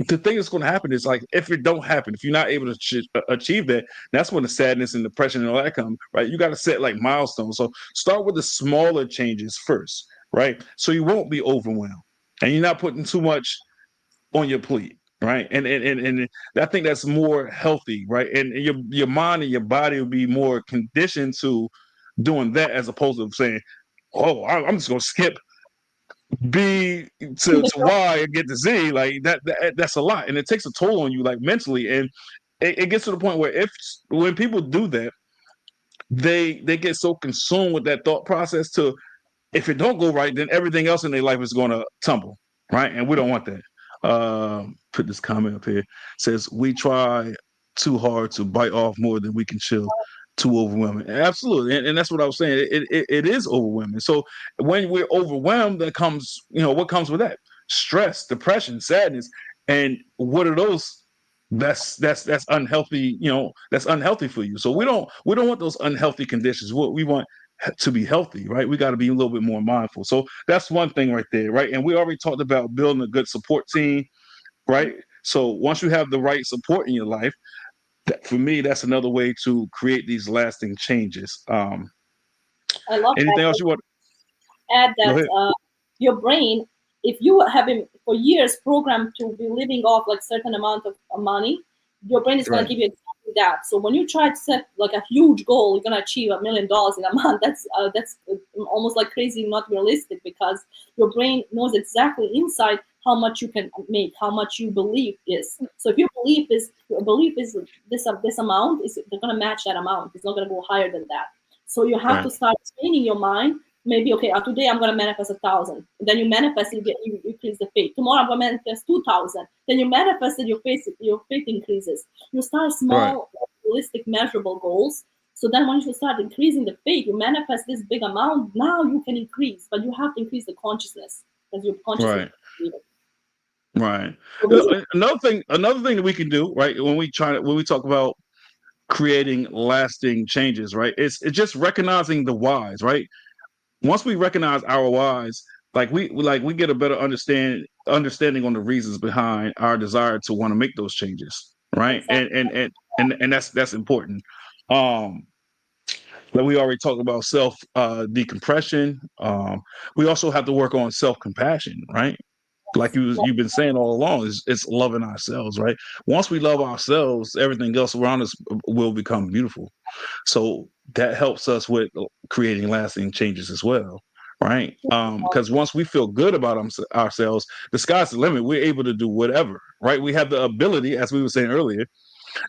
the thing that's going to happen is like if it don't happen, if you're not able to achieve that, that's when the sadness and depression and all that come, right? You got to set like milestones. So start with the smaller changes first, right? So you won't be overwhelmed and you're not putting too much on your plate, right? And I think that's more healthy, right? And your mind and your body will be more conditioned to doing that as opposed to saying, "Oh, I'm just gonna skip B to Y and get to Z." Like that's a lot, and it takes a toll on you, like mentally. And it gets to the point where when people do that, they get so consumed with that thought process to if it don't go right, then everything else in their life is going to tumble, right? And we don't want that. Put this comment up here. It says we try too hard to bite off more than we can chew. Too overwhelming. Absolutely, and that's what I was saying. It is overwhelming. So when we're overwhelmed, that comes, what comes with that? Stress, depression, sadness, and what are those? That's unhealthy. That's unhealthy for you. So we don't want those unhealthy conditions. What we want to be healthy, right? We got to be a little bit more mindful. So that's one thing right there, right? And we already talked about building a good support team, right? So once you have the right support in your life, for me, that's another way to create these lasting changes. I love Anything else that. you want? Add Go that ahead. your brain, if you have been for years programmed to be living off like certain amount of money, your brain is going to Right. give you exactly that. So when you try to set like a huge goal, you're going to achieve $1 million in a month. That's almost like crazy, not realistic, because your brain knows exactly inside how much you can make, how much you believe is. So if your belief is this amount, is they're going to match that amount. It's not going to go higher than that. So you have Right. to start training your mind. Maybe, okay, today I'm going to manifest 1,000. Then you manifest it, you increase the faith. Tomorrow I'm going to manifest 2,000. Then you manifest it, your faith increases. You start Right. small, realistic, measurable goals. So then once you start increasing the faith, you manifest this big amount. Now you can increase, but you have to increase the consciousness because your consciousness. Right. Right. So this is Another thing that we can do, right, when we talk about creating lasting changes, right, it's just recognizing the whys, right? Once we recognize our whys, like we get a better understanding on the reasons behind our desire to want to make those changes, right? exactly. And that's important. Um, like we already talked about self decompression. We also have to work on self compassion, right? Like you've been saying all along, it's loving ourselves, right? Once we love ourselves, everything else around us will become beautiful. So that helps us with creating lasting changes as well, right? Because once we feel good about ourselves, the sky's the limit. We're able to do whatever, right? We have the ability, as we were saying earlier,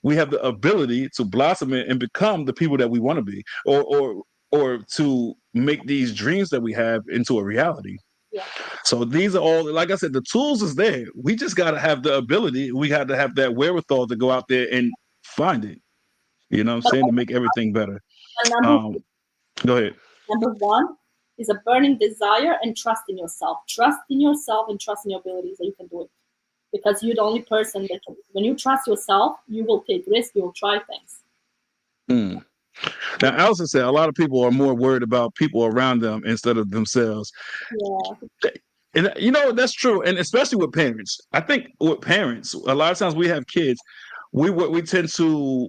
we have the ability to blossom and become the people that we want to be, or to make these dreams that we have into a reality. Yeah. So these are all, like I said, the tools is there. We just got to have the ability. We got to have that wherewithal to go out there and find it. You know what I'm But saying? To make everything better. number Um, Go ahead. Number one is a burning desire and trust in yourself. Trust in yourself and trust in your abilities that you can do it. Because you're the only person that can. When you trust yourself, you will take risks, you will try things. Mm. Now, Allison said a lot of people are more worried about people around them instead of themselves. Yeah. And that's true, and especially with parents. I think with parents, a lot of times we have kids, we tend to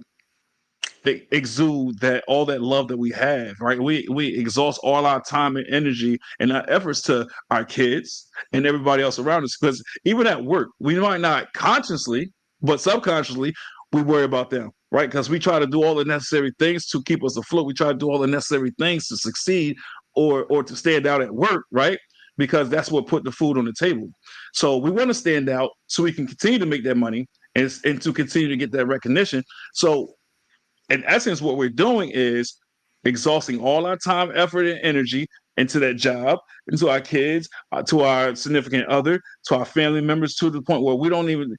exude that all that love that we have, right? We exhaust all our time and energy and our efforts to our kids and everybody else around us. Because even at work, we might not consciously, but subconsciously, we worry about them, right? Because we try to do all the necessary things to keep us afloat. We try to do all the necessary things to succeed or to stand out at work, right? Because that's what put the food on the table. So we want to stand out so we can continue to make that money and to continue to get that recognition. So in essence, what we're doing is exhausting all our time, effort, and energy into that job, into our kids, to our significant other, to our family members, to the point where we don't even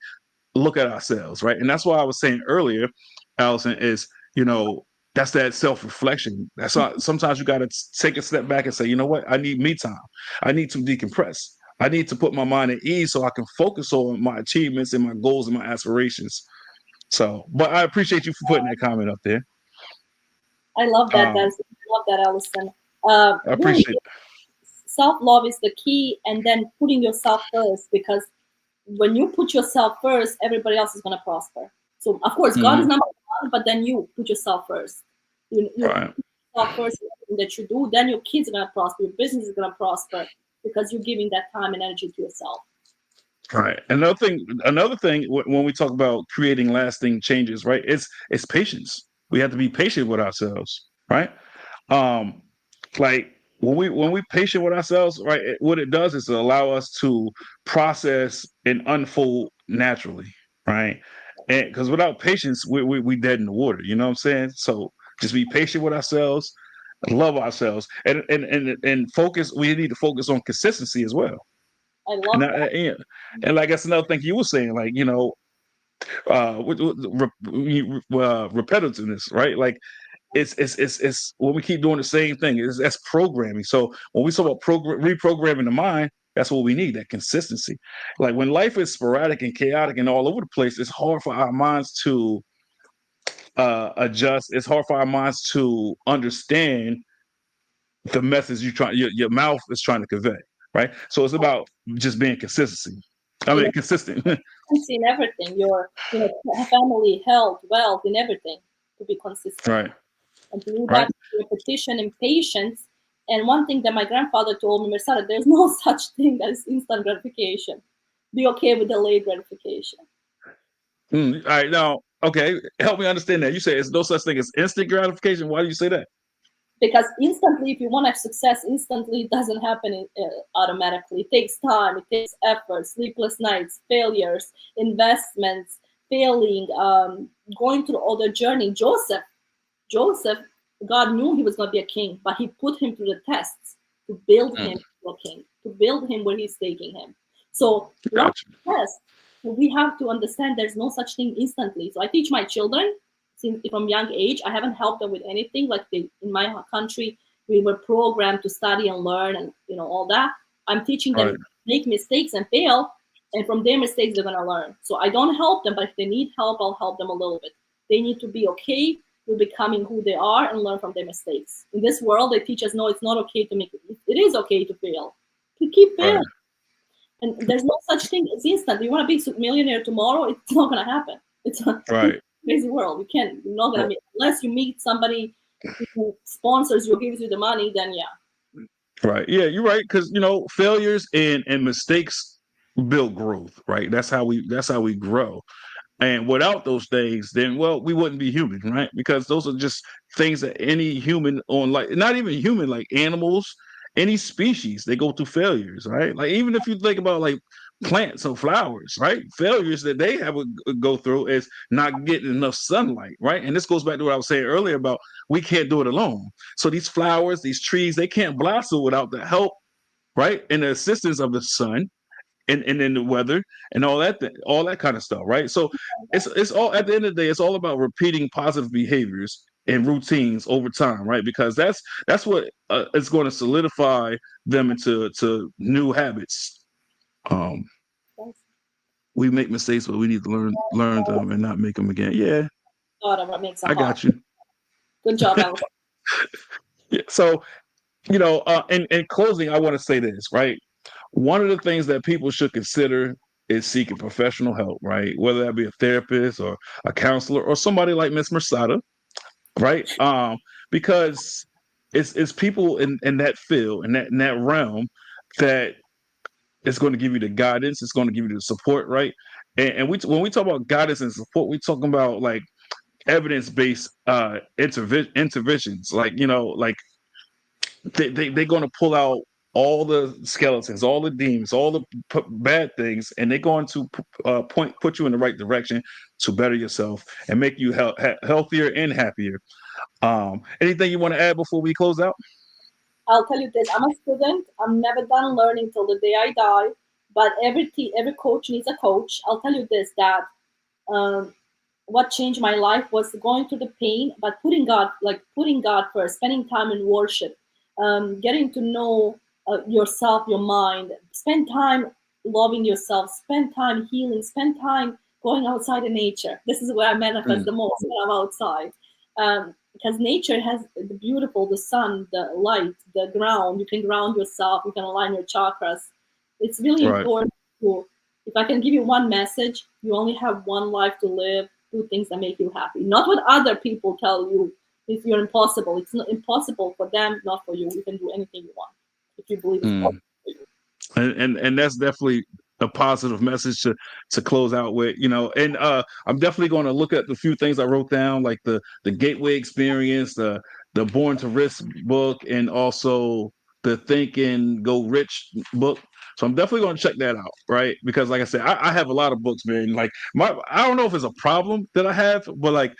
look at ourselves, right? And that's why I was saying earlier, Allison, is that's that self-reflection. That's not, sometimes you got to take a step back and say, you know what? I need me time. I need to decompress. I need to put my mind at ease so I can focus on my achievements and my goals and my aspirations. So, but I appreciate you for putting that comment up there. I love that. Um, I love that, Allison. I Really, appreciate self love is the key, and then putting yourself first, because when you put yourself first, everybody else is going to prosper. So of course, God is Mhm. number one, but then you put yourself first. You Right. put yourself first in everything that you do, then your kids are going to prosper, your business is going to prosper because you're giving that time and energy to yourself. Right. Another thing when we talk about creating lasting changes, right? It's patience. We have to be patient with ourselves, right? Um, like when we patient with ourselves, right? What it does is allow us to process and unfold naturally, right? And because without patience, we dead in the water. You know what I'm saying? So just be patient with ourselves, love ourselves, and focus. We need to focus on consistency as well. I And, love that. and like that's another thing you were saying, like repetitiveness, right? Like it's when we keep doing the same thing. That's programming. So when we talk about reprogramming the mind, that's what we need. That consistency. Like when life is sporadic and chaotic and all over the place, it's hard for our minds to adjust. It's hard for our minds to understand the message your mouth is trying to convey, right? So it's about just being consistent. Consistency in everything, your family, health, wealth, in everything, to be consistent. Right, And to do right, that with repetition and patience. And one thing that my grandfather told me, Mirsada, there's no such thing as instant gratification. Be okay with delayed gratification. All right. Now, okay, help me understand that. You say it's no such thing as instant gratification. Why do you say that? Because instantly, if you want to have success instantly, it doesn't happen automatically. It takes time, it takes effort, sleepless nights, failures, investments, failing, going through all the journey. Joseph, God knew he was going to be a king, but he put him through the tests to build Mm, him to a king, to build him where he's taking him. So life gotcha. tests, we have to understand there's no such thing instantly. So I teach my children from young age. I haven't helped them with anything. Like in my country, we were programmed to study and learn and all that. I'm teaching Right, them make mistakes and fail, and from their mistakes they're gonna learn. So I don't help them, but if they need help, I'll help them a little bit. They need to be okay with becoming who they are and learn from their mistakes. In this world, they teach us no, it's not okay to make it. It is okay to fail. To keep right, failing. And there's no such thing as instant. You want to be a millionaire tomorrow, it's not gonna happen. It's a right, crazy world. You're not gonna r- meet unless you meet somebody who sponsors you or gives you the money, then yeah. right. Yeah, you're right. Because failures and mistakes build growth. Right. That's how we grow. And without those things, then we wouldn't be human, right? Because those are just things that any human on like not even human, like animals, any species, they go through failures, right? Like even if you think about like plants or flowers, right? Failures that they have to go through is not getting enough sunlight, right? And this goes back to what I was saying earlier about we can't do it alone. So these flowers, these trees, they can't blossom without the help, right? And the assistance of the sun and then the weather and all that kind of stuff, right? So it's all at the end of the day, it's all about repeating positive behaviors and routines over time, right? Because that's what is going to solidify them into new habits. Um, Thanks. we make mistakes, but we need to learn them and not make them again. Yeah, God, what makes a I heart. got you. Good job, Alex. Yeah, so in closing, I want to say this, right? One of the things that people should consider is seeking professional help, right? Whether that be a therapist or a counselor or somebody like Miss Mirsada, right? Because it's people in that field in that realm that is going to give you the guidance, it's going to give you the support, right? And when we talk about guidance and support, we're talking about like evidence-based interventions, like like they're going to pull out all the skeletons, all the demons, all the bad things, and they're going to put you in the right direction to better yourself and make you healthier and happier. Anything you want to add before we close out? I'll tell you this: I'm a student. I'm never done learning till the day I die. But every coach needs a coach. I'll tell you this: that um, what changed my life was going through the pain, but putting God first, spending time in worship, getting to know yourself, your mind, spend time loving yourself, spend time healing, spend time going outside in nature. This is where I manifest Mm, the most when I'm outside. Because nature has the beautiful, the sun, the light, the ground. You can ground yourself, you can align your chakras. It's really right. important to If I can give you one message, you only have one life to live. Do things that make you happy, not what other people tell you. If you're impossible, it's not impossible for them, not for you. You can do anything you want if you believe it's possible for you. And that's definitely a positive message to close out with, and I'm definitely going to look at the few things I wrote down, like the gateway experience, the Born to Risk book, and also the Think and Go Rich book. So I'm definitely going to check that out, right? Because like I said, I have a lot of books, man. Like I don't know if it's a problem that I have, but like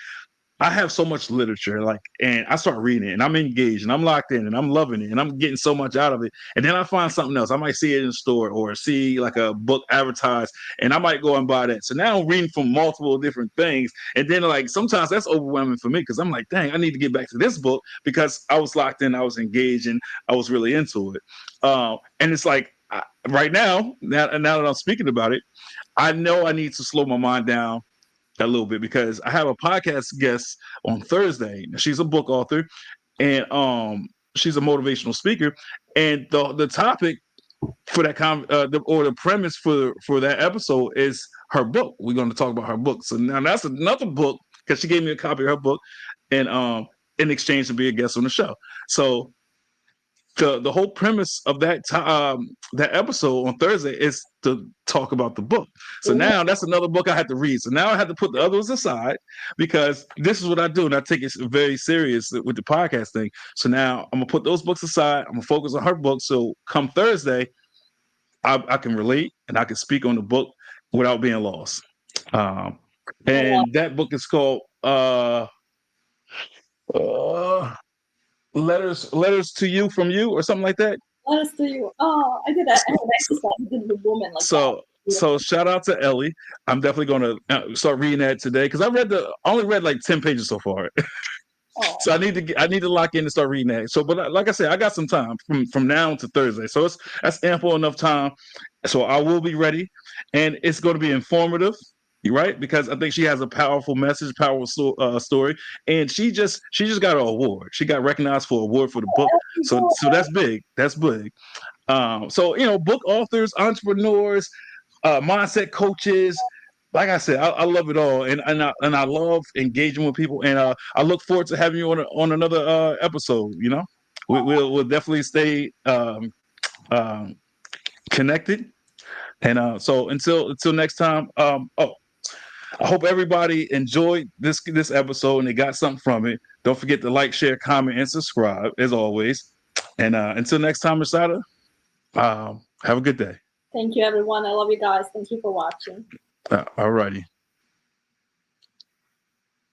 I have so much literature, like, and I start reading it, and I'm engaged, and I'm locked in, and I'm loving it, and I'm getting so much out of it. And then I find something else. I might see it in the store or see like a book advertised, and I might go and buy that. So now I'm reading from multiple different things, and then like sometimes that's overwhelming for me because I'm like, dang, I need to get back to this book because I was locked in, I was engaged, and I was really into it. And it's like right now that I'm speaking about it, I know I need to slow my mind down a little bit because I have a podcast guest on Thursday. She's a book author and she's a motivational speaker. And the topic for that the premise for that episode is her book. We're going to talk about her book. So now that's another book because she gave me a copy of her book and in exchange to be a guest on the show. So the whole premise of that episode on Thursday is to talk about the book. So now that's another book I had to read. So now I had to put the others aside because this is what I do, and I take it very serious with the podcast thing. So now I'm gonna put those books aside. I'm gonna focus on her book. So come Thursday, I can relate and I can speak on the book without being lost. And that book is called uh, letters to you from you or something like that. Letters to you. Oh, I did that. I had an exercise. I did with women like So that. so shout out to Ellie. I'm definitely going to start reading that today because I only read like 10 pages so far. So I need to lock in and start reading that. So, but like I said, I got some time from now to Thursday, so that's ample enough time. So I will be ready, and it's going to be informative, right? Because I think she has a powerful message, powerful story, and she just got an award. She got recognized for an award for the book. So that's big. That's big. So book authors, entrepreneurs, mindset coaches. Like I said, I love it all, and I love engaging with people, and I look forward to having you on another episode. We'll definitely stay connected, and so until next time. I hope everybody enjoyed this episode and they got something from it. Don't forget to like, share, comment, and subscribe as always. And until next time, Mirsada, have a good day. Thank you, everyone. I love you guys. Thank you for watching. All righty.